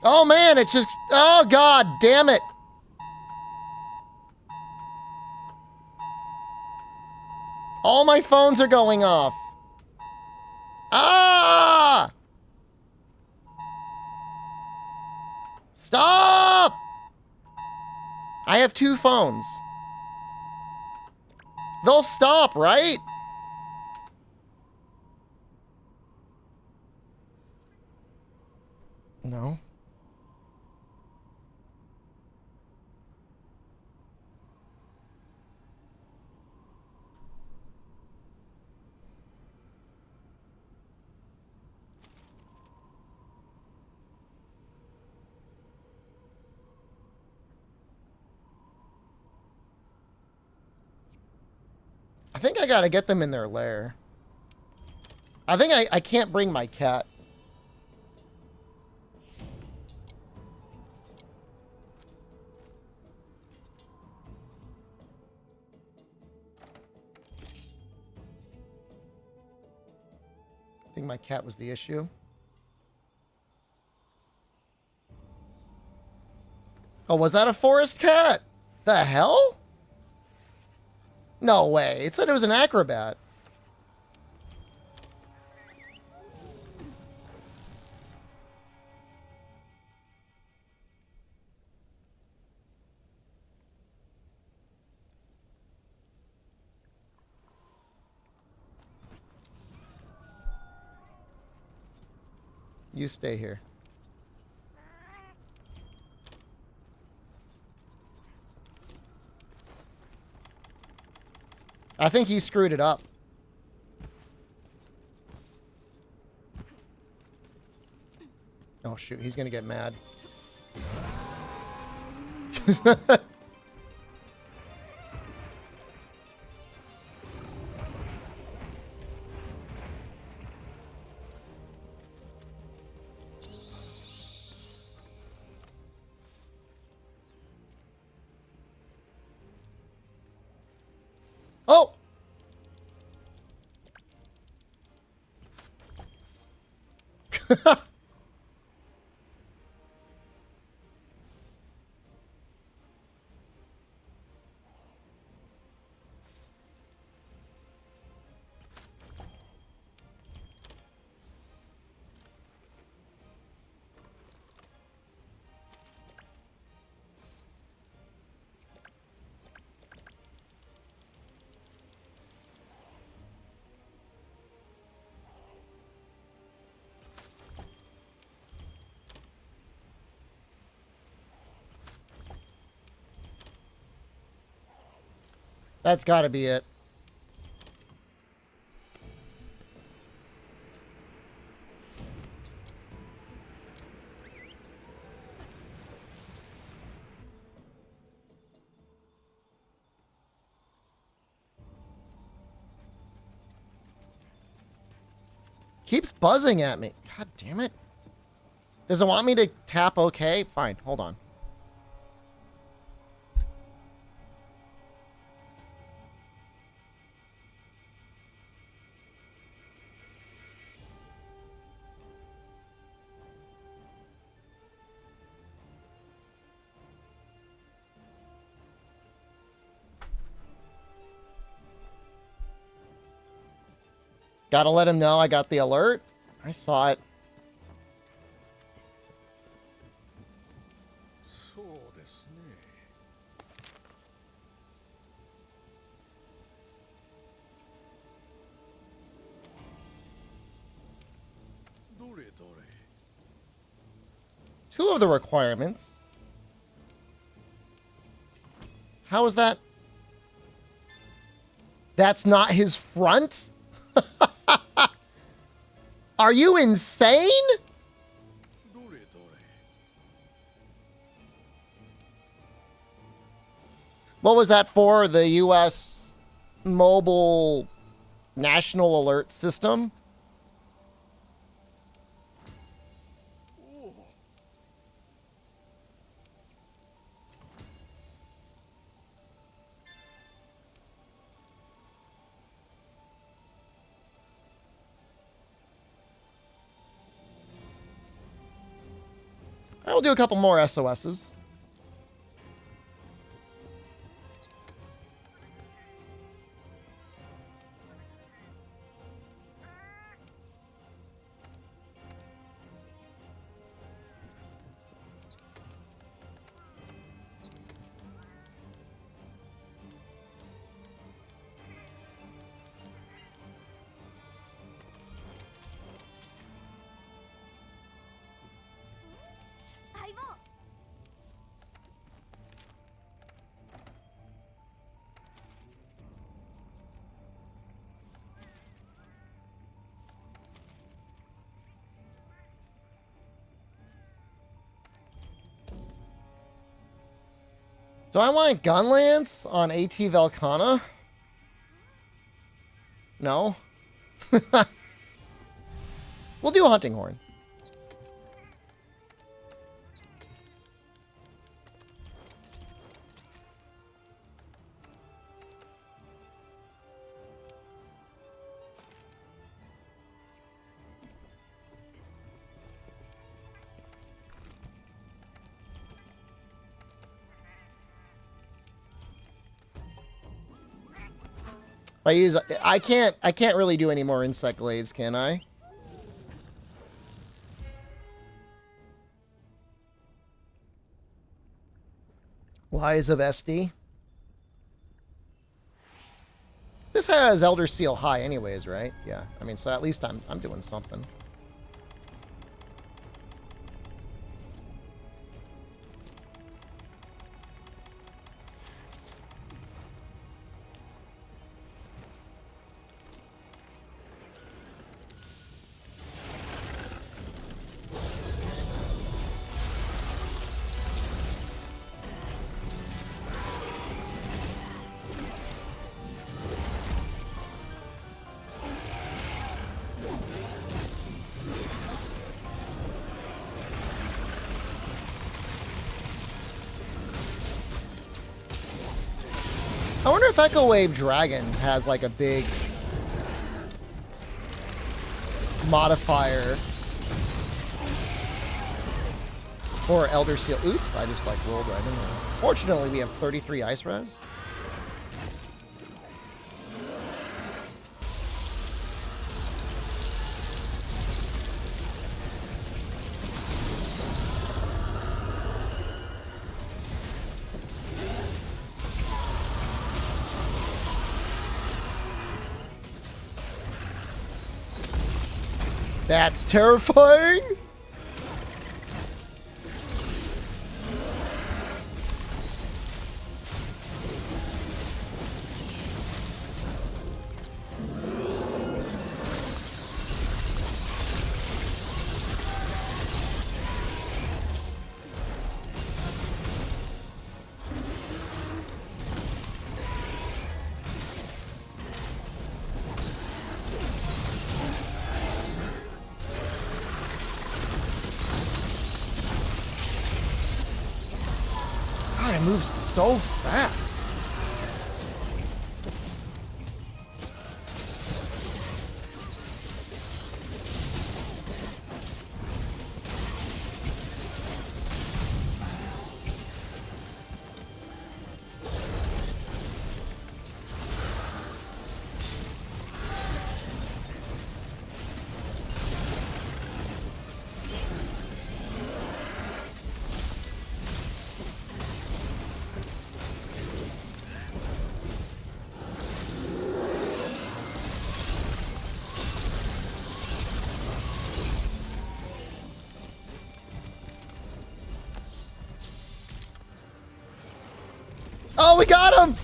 Oh man, it's just... Oh god, damn it. All my phones are going off. Ah! Stop! I have 2 phones. They'll stop, right? No. I think I gotta get them in their lair. I think I can't bring my cat. I think my cat was the issue. Oh, was that a forest cat? The hell? No way. It said it was an acrobat. You stay here. I think he screwed it up. Oh shoot, he's gonna get mad. Oh! That's gotta be it. Keeps buzzing at me. God damn it. Does it want me to tap OK? Fine, hold on. Gotta let him know I got the alert. I saw it. Two of the requirements. How is that? That's not his front? Are you insane? What was that for? The U.S. Mobile National Alert System? I will do a couple more SOSs. Do I want Gunlance on AT Velcana? No. We'll do a Hunting Horn. I can't really do any more insect glaives, can I? Lies of SD. This has Elder Seal high anyways, right? Yeah. I mean, so at least I'm doing something. I wonder if Echo Wave Dragon has like a big modifier for Elder Seal. Oops, I just like rolled right in there. Fortunately, we have 33 ice res. That's terrifying! God, it moves so fast. Oh, we got him!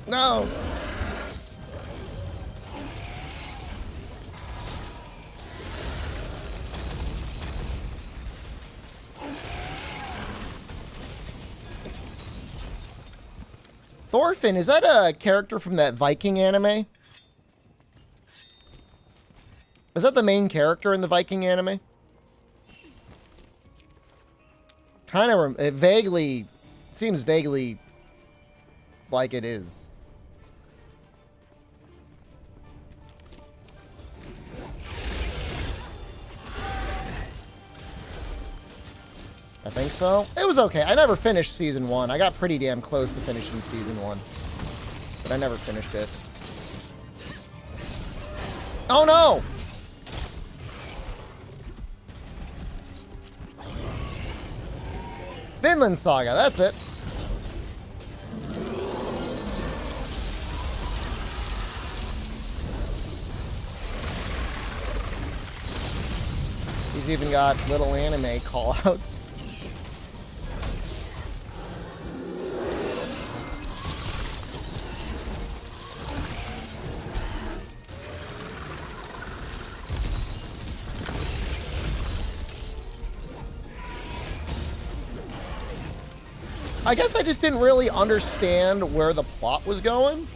No! Thorfinn, is that a character from that Viking anime? Is that the main character in the Viking anime? Kind of, it vaguely, seems vaguely like it is. I think so. It was okay. I never finished Season 1. I got pretty damn close to finishing Season 1. But I never finished it. Oh no! Vinland Saga, that's it. He's even got little anime call-outs. I guess I just didn't really understand where the plot was going.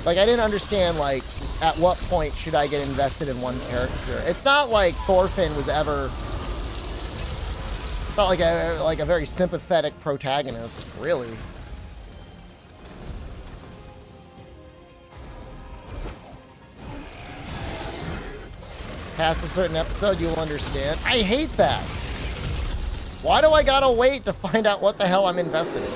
Like, I didn't understand, like, at what point should I get invested in one character. It's not like Thorfinn was ever... It's not like a very sympathetic protagonist, really. Past a certain episode, you'll understand. I hate that. Why do I gotta wait to find out what the hell I'm invested in?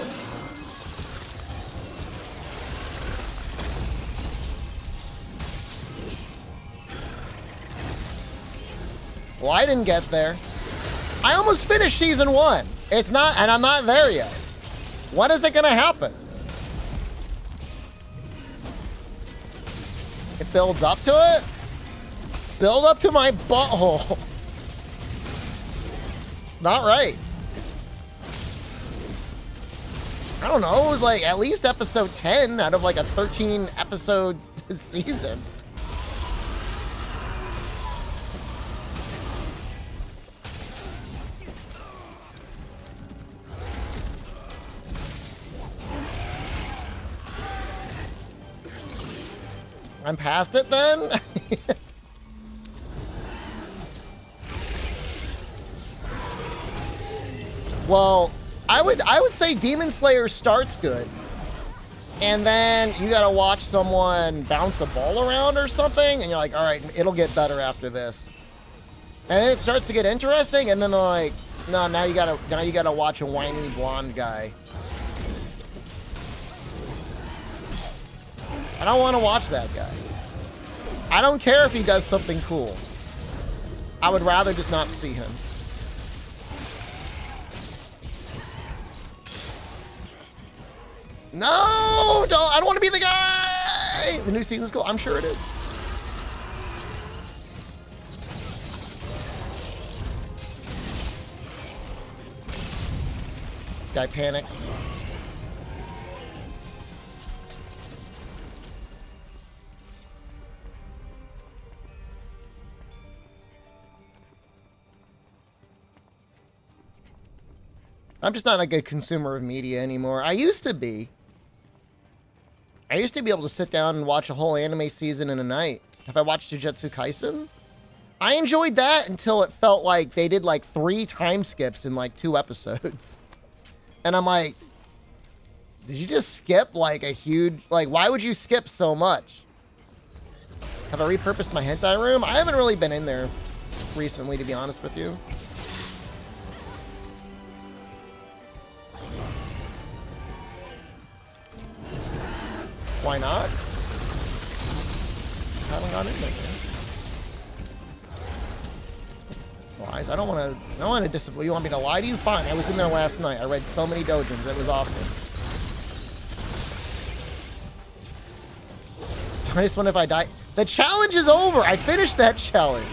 Well, I didn't get there. I almost finished season 1. It's not, and I'm not there yet. When is it gonna happen? It builds up to it? Build up to my butthole. Not right. I don't know, it was like at least episode 10 out of like a 13 episode season. I'm past it then? Well, I would say Demon Slayer starts good. And then you gotta watch someone bounce a ball around or something, and you're like, all right, it'll get better after this. And then it starts to get interesting, and then they're like, no, now you gotta watch a whiny blonde guy. I don't want to watch that guy. I don't care if he does something cool. I would rather just not see him. No, I don't want to be the guy. The new season's cool. I'm sure it is. Guy panicked. I'm just not a good consumer of media anymore. I used to be. I used to be able to sit down and watch a whole anime season in a night. If I watched Jujutsu Kaisen, I enjoyed that until it felt like they did like 3 time skips in like 2 episodes. And I'm like, did you just skip like a huge, like, why would you skip so much? Have I repurposed my hentai room? I haven't really been in there recently, to be honest with you. Why not? I haven't gone in there. Lies. I don't want to disappoint. You want me to lie to you? Fine. I was in there last night. I read so many dojins. It was awesome. I just wonder if I die. The challenge is over. I finished that challenge.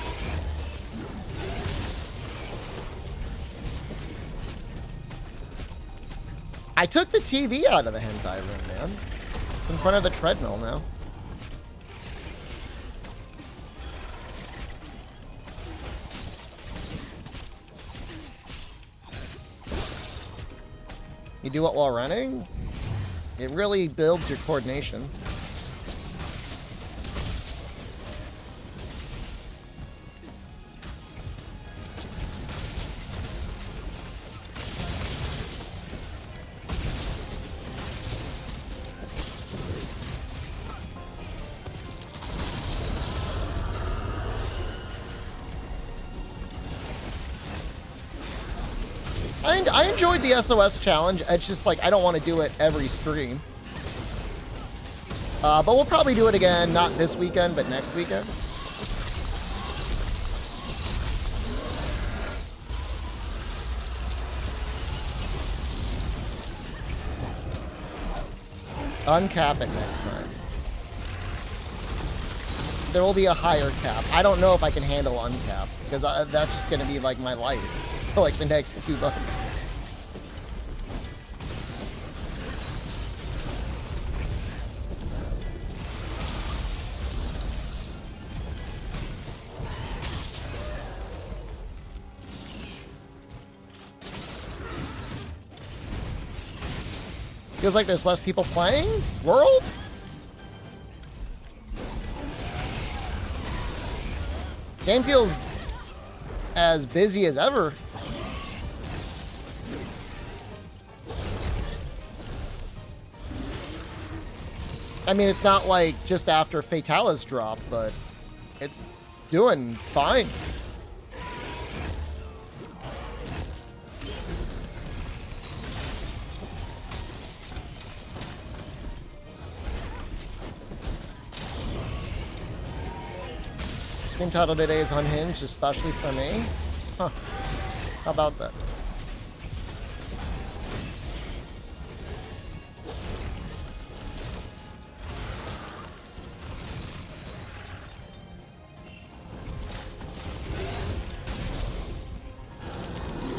I took the TV out of the hentai room, man. It's in front of the treadmill now. You do it while running? It really builds your coordination. I enjoyed the SOS challenge. It's just like I don't want to do it every stream. But we'll probably do it again, not this weekend, but next weekend. Uncap it next time. There will be a higher cap. I don't know if I can handle uncap, because that's just going to be like my life for like the next 2 months. Feels like there's less people playing? World? Game feels as busy as ever. I mean, it's not like just after Fatala's drop, but it's doing fine. Stream title today is Unhinged, especially for me. Huh. How about that?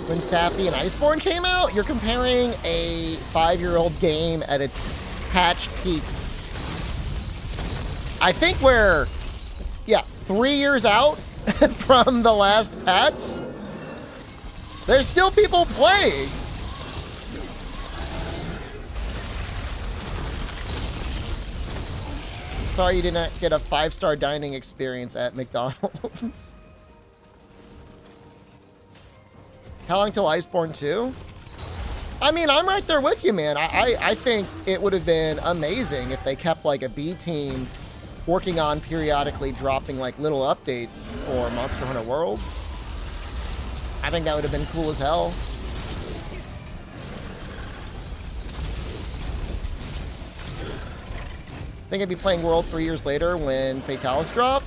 When Sappy and Iceborne came out, you're comparing a 5-year-old game at its patch peaks. I think we're, yeah, 3 years out from the last patch. There's still people playing. Sorry you did not get a 5-star dining experience at McDonald's. How long till Iceborne 2? I mean, I'm right there with you, man. I think it would have been amazing if they kept like a B team working on periodically dropping like little updates for Monster Hunter World. I think that would have been cool as hell. Think I'd be playing World 3 years later when Fatalis dropped?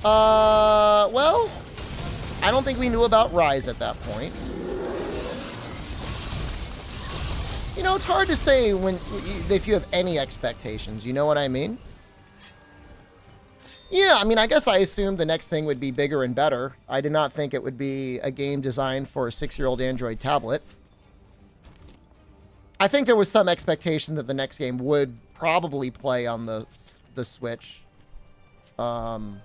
Well, I don't think we knew about Rise at that point. You know, it's hard to say if you have any expectations. You know what I mean? Yeah, I mean, I guess I assumed the next thing would be bigger and better. I did not think it would be a game designed for a 6-year-old Android tablet. I think there was some expectation that the next game would probably play on the Switch. And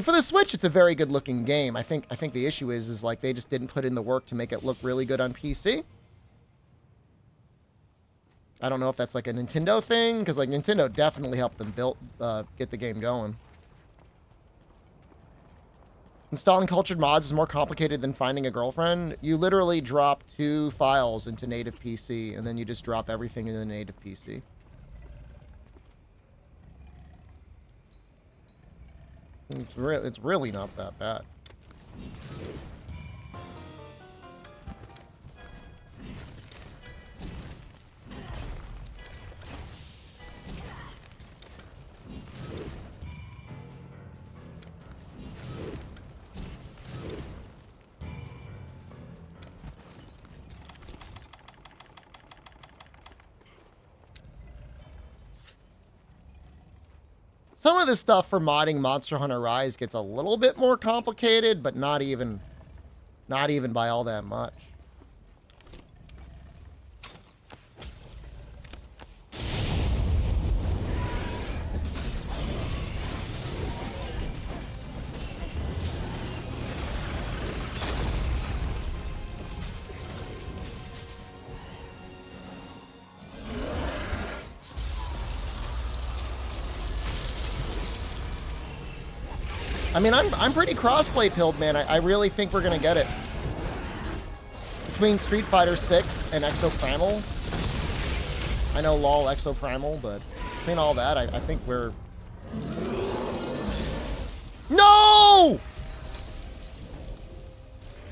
for the Switch, it's a very good looking game. I think the issue is like they just didn't put in the work to make it look really good on PC. I don't know if that's like a Nintendo thing, because like Nintendo definitely helped them get the game going. Installing cultured mods is more complicated than finding a girlfriend. You literally drop 2 files into native PC, and then you just drop everything into the native PC. It's really not that bad. Some of the stuff for modding Monster Hunter Rise gets a little bit more complicated, but not even by all that much. I mean, I'm pretty crossplay pilled, man. I really think we're gonna get it. Between Street Fighter 6 and Exoprimal. I know LOL Exoprimal, but between all that, I think we're... No!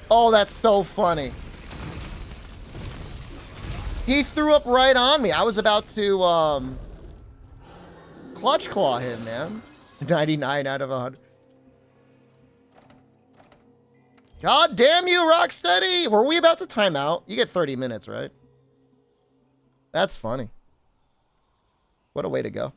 Oh, that's so funny. He threw up right on me. I was about to, clutch claw him, man. 99 out of 100. God damn you, Rocksteady! Were we about to time out? You get 30 minutes, right? That's funny. What a way to go.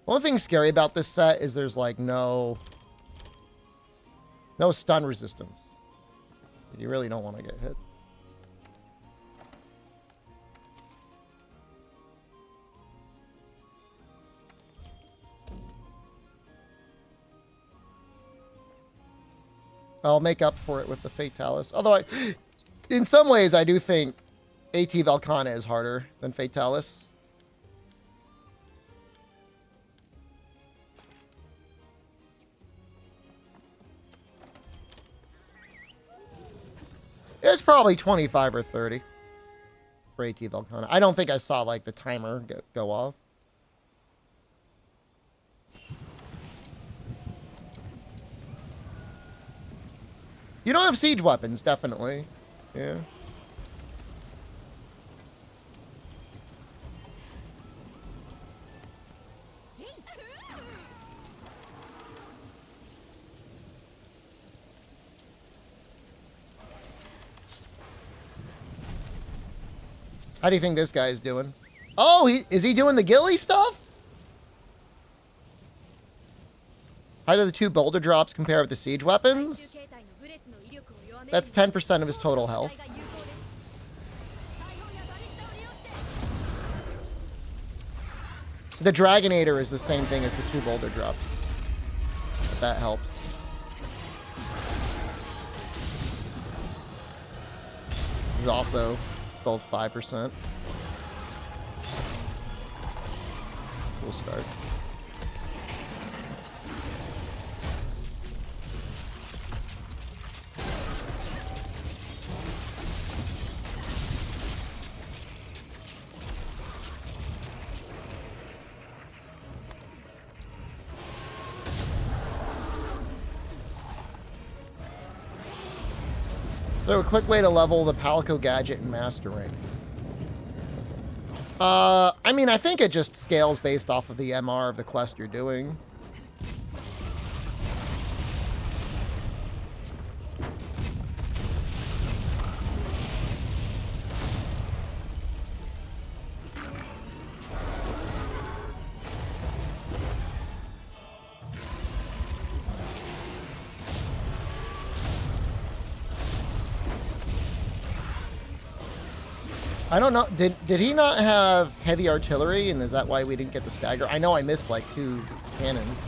One thing scary about this set is there's like no stun resistance. You really don't want to get hit. I'll make up for it with the Fatalis. Although in some ways I do think AT Valkana is harder than Fatalis. It's probably 25 or 30 for AT Volcana. I don't think I saw like the timer go off. You don't have siege weapons, definitely. Yeah. How do you think this guy's doing? Oh, is he doing the ghillie stuff? How do the 2 boulder drops compare with the siege weapons? That's 10% of his total health. The Dragonator is the same thing as the 2 boulder drops. If that helps. This is also both 5%. We'll start. So a quick way to level the Palico gadget and Master Ring. I mean, I think it just scales based off of the MR of the quest you're doing. I don't know. Did he not have heavy artillery, and is that why we didn't get the stagger? I know I missed like 2 cannons.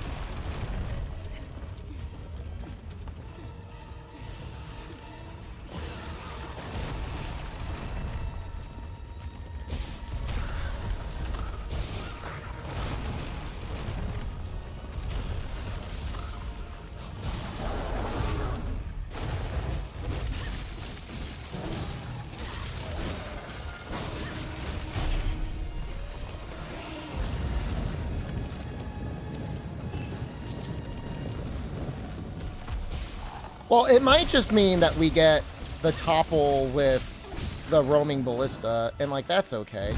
Well, it might just mean that we get the topple with the roaming ballista, and like that's okay.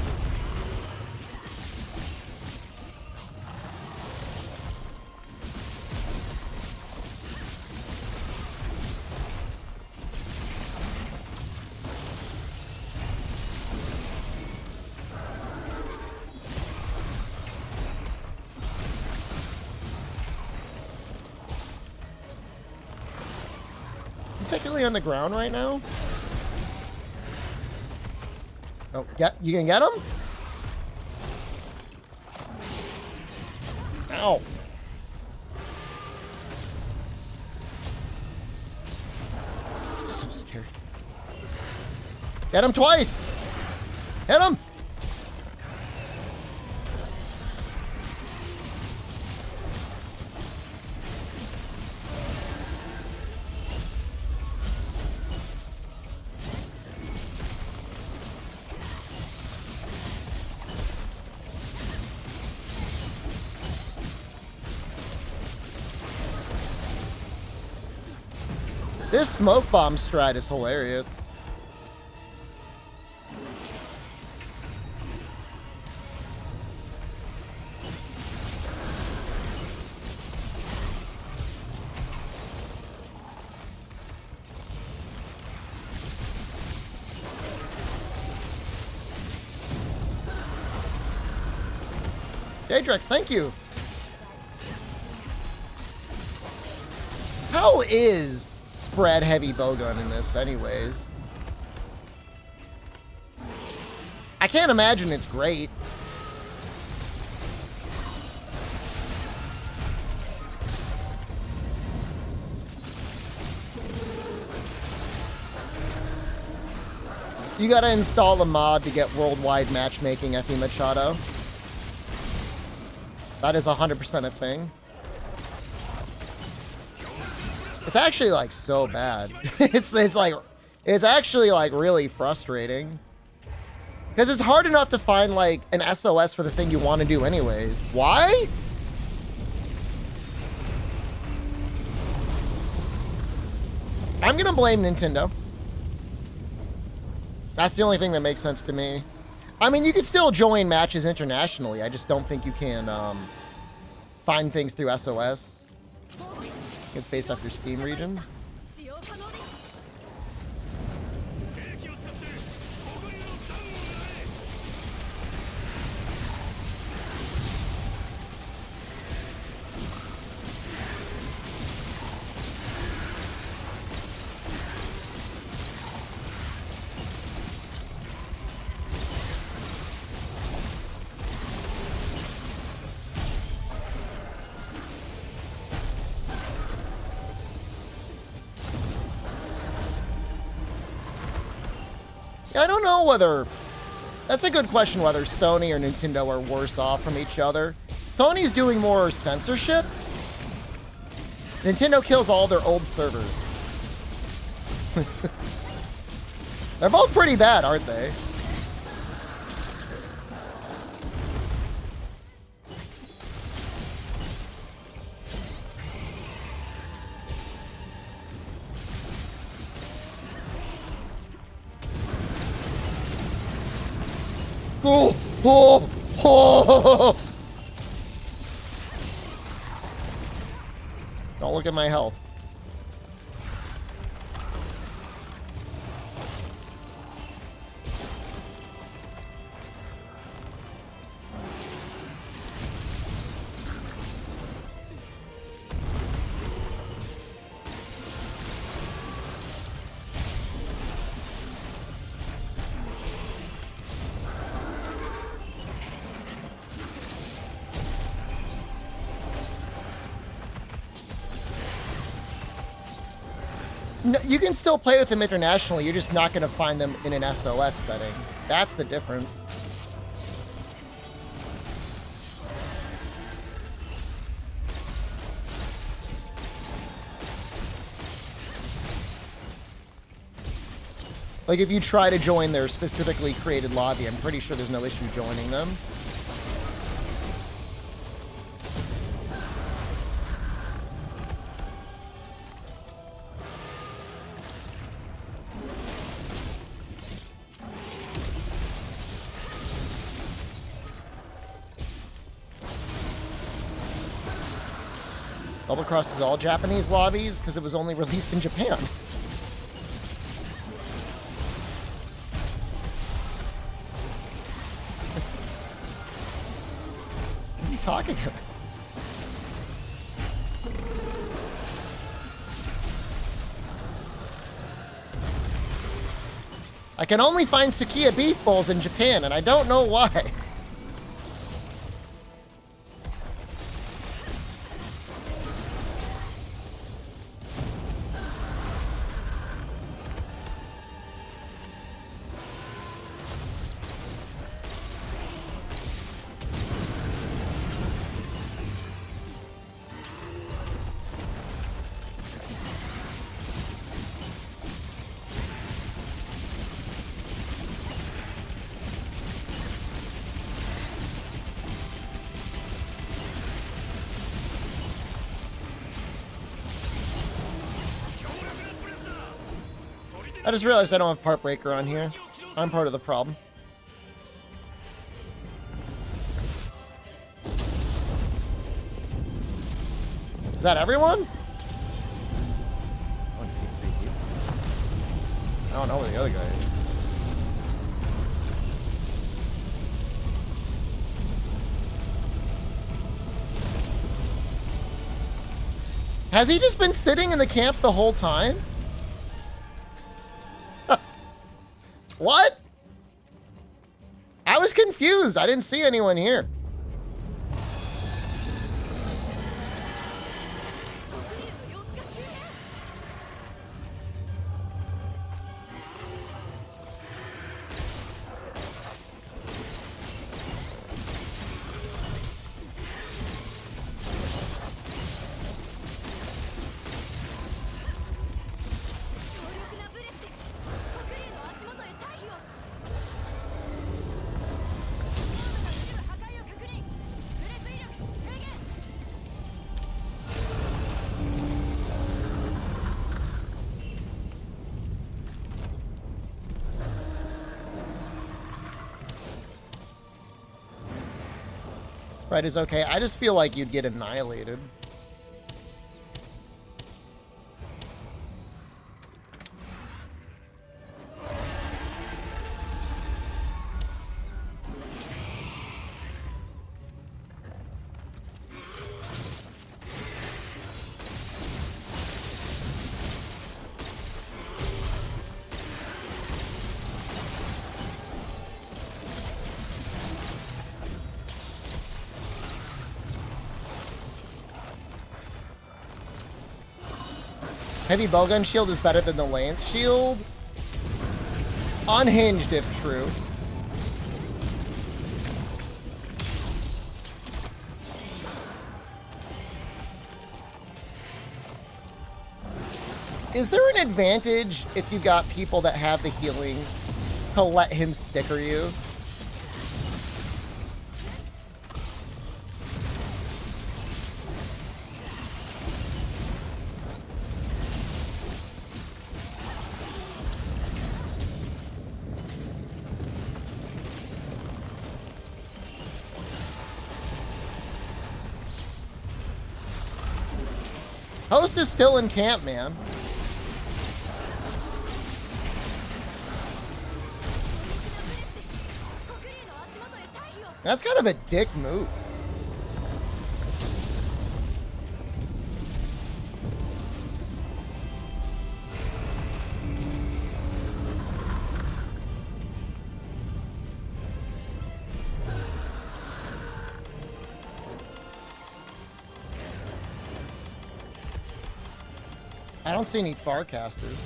Technically on the ground right now. Oh, you can get him? Ow. I'm so scared. Get him twice. Hit him. This smoke bomb strat is hilarious. Jadrex, thank you. How is spread heavy bowgun in this anyways? I can't imagine it's great. You gotta install a mod to get worldwide matchmaking, Effie Machado. That is 100% a thing. It's actually like so bad. It's like It's actually like really frustrating. Because it's hard enough to find like an SOS for the thing you want to do anyways. Why? I'm going to blame Nintendo. That's the only thing that makes sense to me. I mean, you could still join matches internationally. I just don't think you can find things through SOS. It's based off your Steam region. Yeah, I don't know whether... That's a good question, whether Sony or Nintendo are worse off from each other. Sony's doing more censorship. Nintendo kills all their old servers. They're both pretty bad, aren't they? Oh, oh, oh. Don't look at my health. No, you can still play with them internationally. You're just not going to find them in an SOS setting. That's the difference. Like, if you try to join their specifically created lobby, I'm pretty sure there's no issue joining them. Double Cross is all Japanese lobbies because it was only released in Japan. What are you talking about? I can only find Sukiya beef bowls in Japan, and I don't know why. I just realized I don't have Part Breaker on here. I'm part of the problem. Is that everyone? I don't know where the other guy is. Has he just been sitting in the camp the whole time? What? I was confused. I didn't see anyone here. Right is okay. I just feel like you'd get annihilated. Heavy bowgun shield is better than the lance shield. Unhinged if true. Is there an advantage if you got people that have the healing to let him sticker you? Host is still in camp, man. That's kind of a dick move. I don't see any farcasters.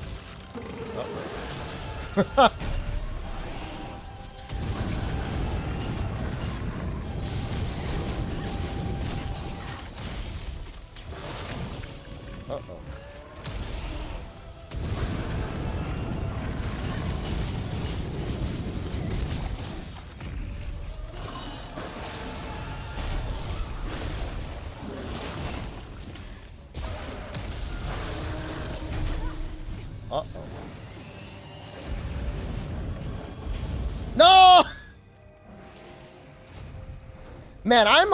Uh-oh. Uh-oh. Uh-oh. No! Man, I'm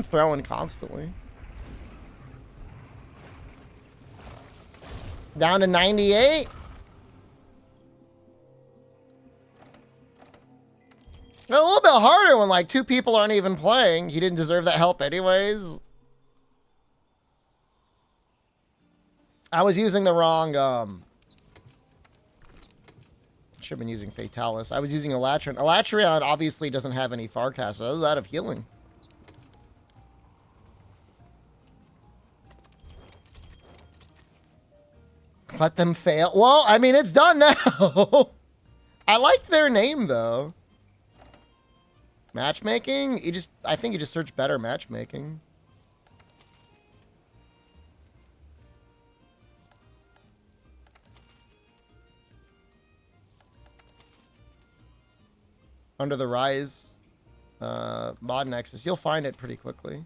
throwing constantly. Down to 98. A little bit harder when like two people aren't even playing. He didn't deserve that help anyways. I was using the wrong, should have been using Fatalis. I was using Elatrion. Elatrion obviously doesn't have any Farcast, so I was out of healing. Let them fail. Well, I mean, it's done now. I liked their name, though. Matchmaking? I think you just search better matchmaking. Under the Rise mod Nexus. You'll find it pretty quickly.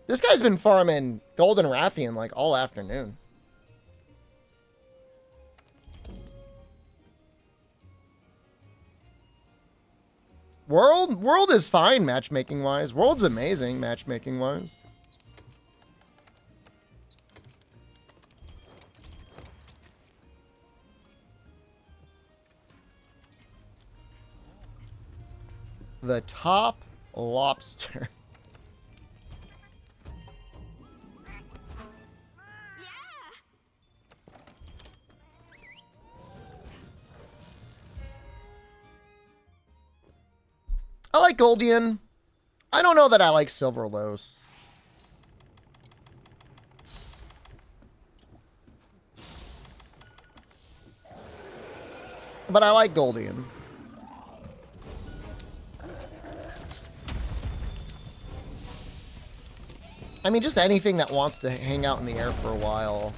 This guy's been farming Golden Rathian like all afternoon. World is fine matchmaking wise. World's amazing matchmaking wise. The top lobster. I like Goldian. I don't know that I like Silverlos. But I like Goldian. I mean, just anything that wants to hang out in the air for a while.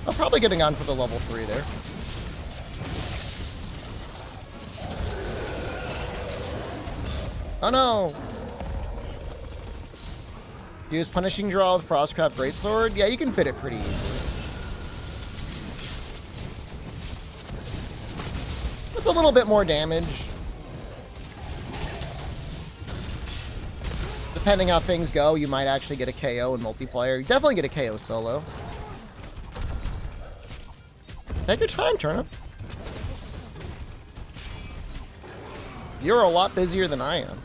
I'm probably getting on for the level 3 there. Oh no! Use Punishing Draw with Frostcraft Greatsword. Yeah, you can fit it pretty easily. It's a little bit more damage. Depending how things go, you might actually get a KO in multiplayer. You definitely get a KO solo. Take your time, Turnip. You're a lot busier than I am.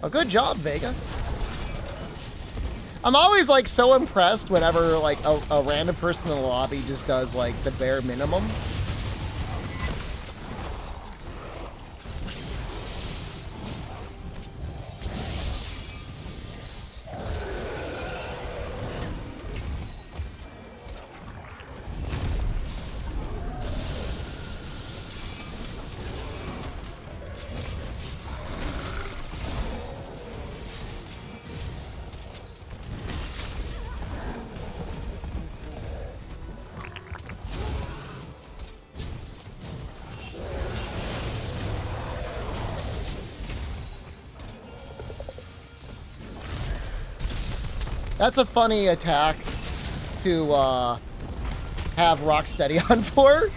Oh, good job, Vega. I'm always like so impressed whenever like a random person in the lobby just does like the bare minimum. That's a funny attack to have Rocksteady on for.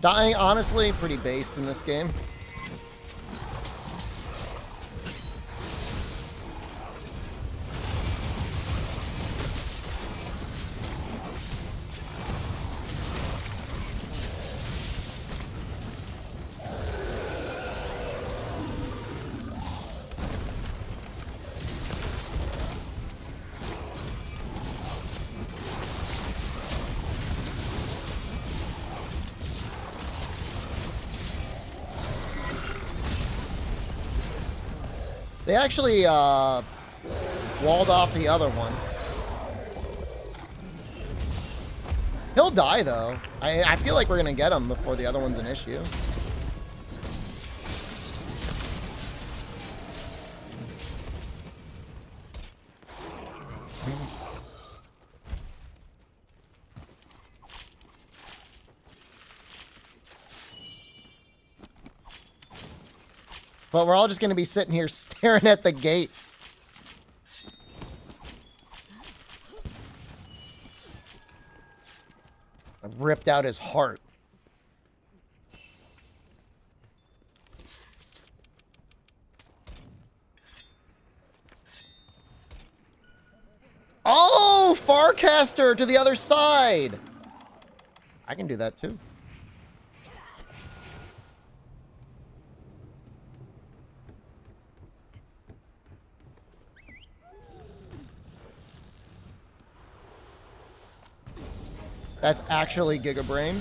Dying, honestly, pretty based in this game. They actually walled off the other one. He'll die, though. I feel like we're going to get him before the other one's an issue. But we're all just going to be sitting here staring at the gate. I've ripped out his heart. Oh, Farcaster to the other side. I can do that too. That's actually Giga Brain.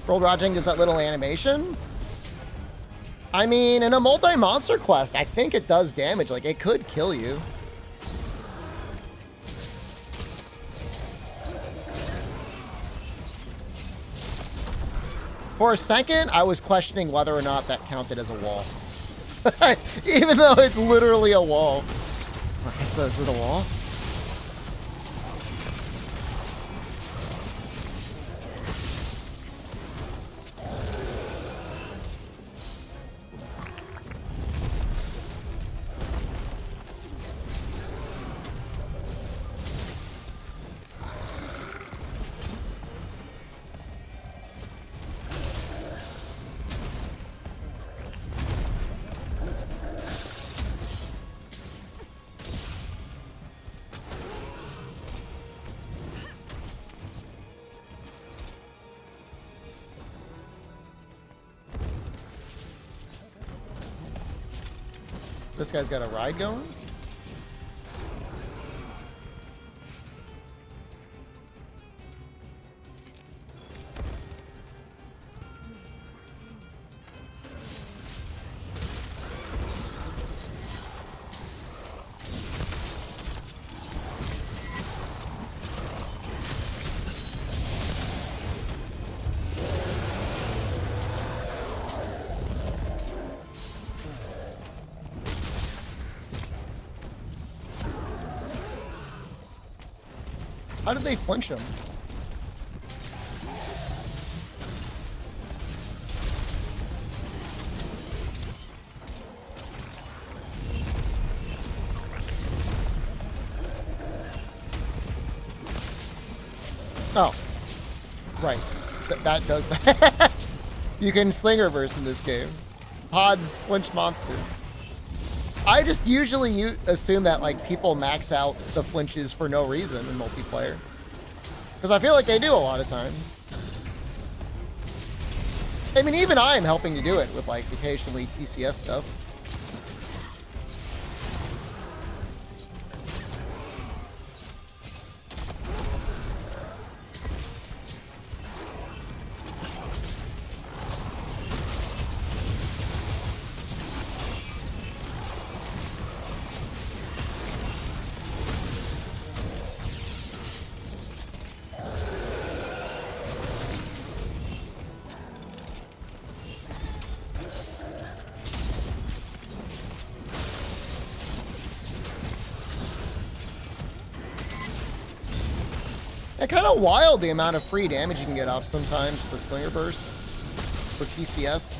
Gold Roging does that little animation. I mean, in a multi-monster quest, I think it does damage. Like, it could kill you. For a second, I was questioning whether or not that counted as a wall. Even though it's literally a wall. Okay, so is it a wall? This guy's got a ride going? How did they flinch him? Oh. Right. That does that. You can sling reverse in this game. Pods flinch monster. I just usually assume that like people max out the flinches for no reason in multiplayer. Because I feel like they do a lot of times. I mean, even I am helping to do it with like occasionally TCS stuff. It's kind of wild the amount of free damage you can get off sometimes with the Slinger Burst for TCS.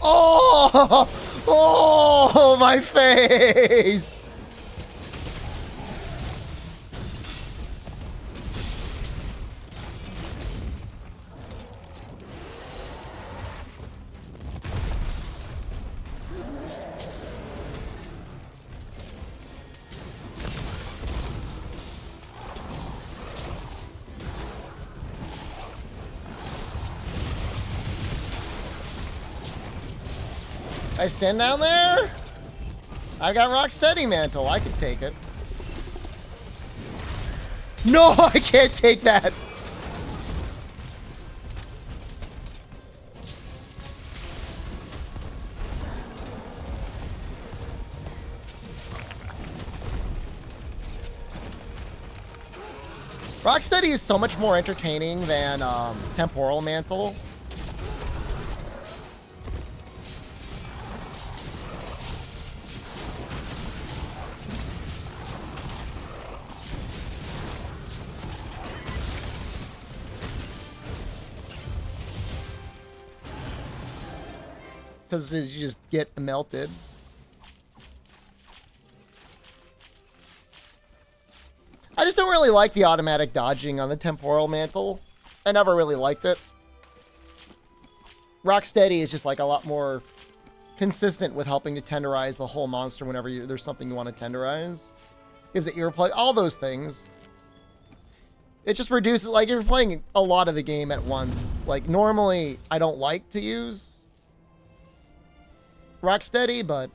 Oh! Oh, my face! I stand down there? I got Rocksteady Mantle. I can take it. No, I can't take that. Rocksteady is so much more entertaining than Temporal Mantle. Because you just get melted. I just don't really like the automatic dodging on the Temporal Mantle. I never really liked it. Rocksteady is just like a lot more consistent with helping to tenderize the whole monster whenever there's something you want to tenderize. Gives it earplug, all those things. It just reduces, like, you're playing a lot of the game at once. Like, normally, I don't like to use Rocksteady, but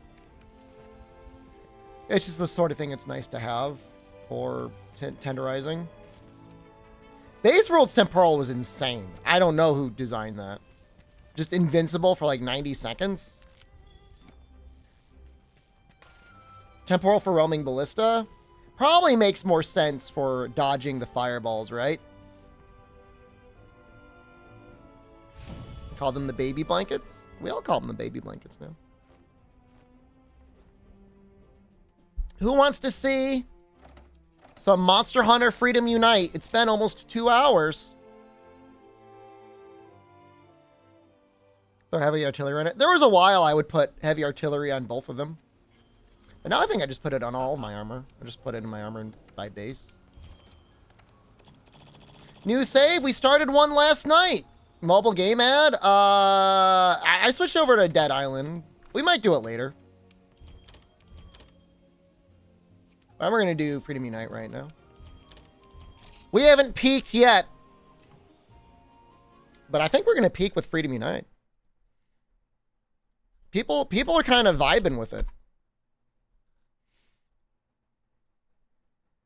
it's just the sort of thing it's nice to have for tenderizing. Base World's Temporal was insane. I don't know who designed that. Just invincible for like 90 seconds. Temporal for roaming ballista. Probably makes more sense for dodging the fireballs, right? Call them the baby blankets. We all call them the baby blankets now. Who wants to see some Monster Hunter Freedom Unite? It's been almost 2 hours. Throw heavy artillery on it. There was a while I would put heavy artillery on both of them. But now I think I just put it on all of my armor. I just put it in my armor by base. New save. We started one last night. Mobile game ad. I switched over to Dead Island. We might do it later. But we're going to do Freedom Unite right now. We haven't peaked yet. But I think we're going to peak with Freedom Unite. People are kind of vibing with it.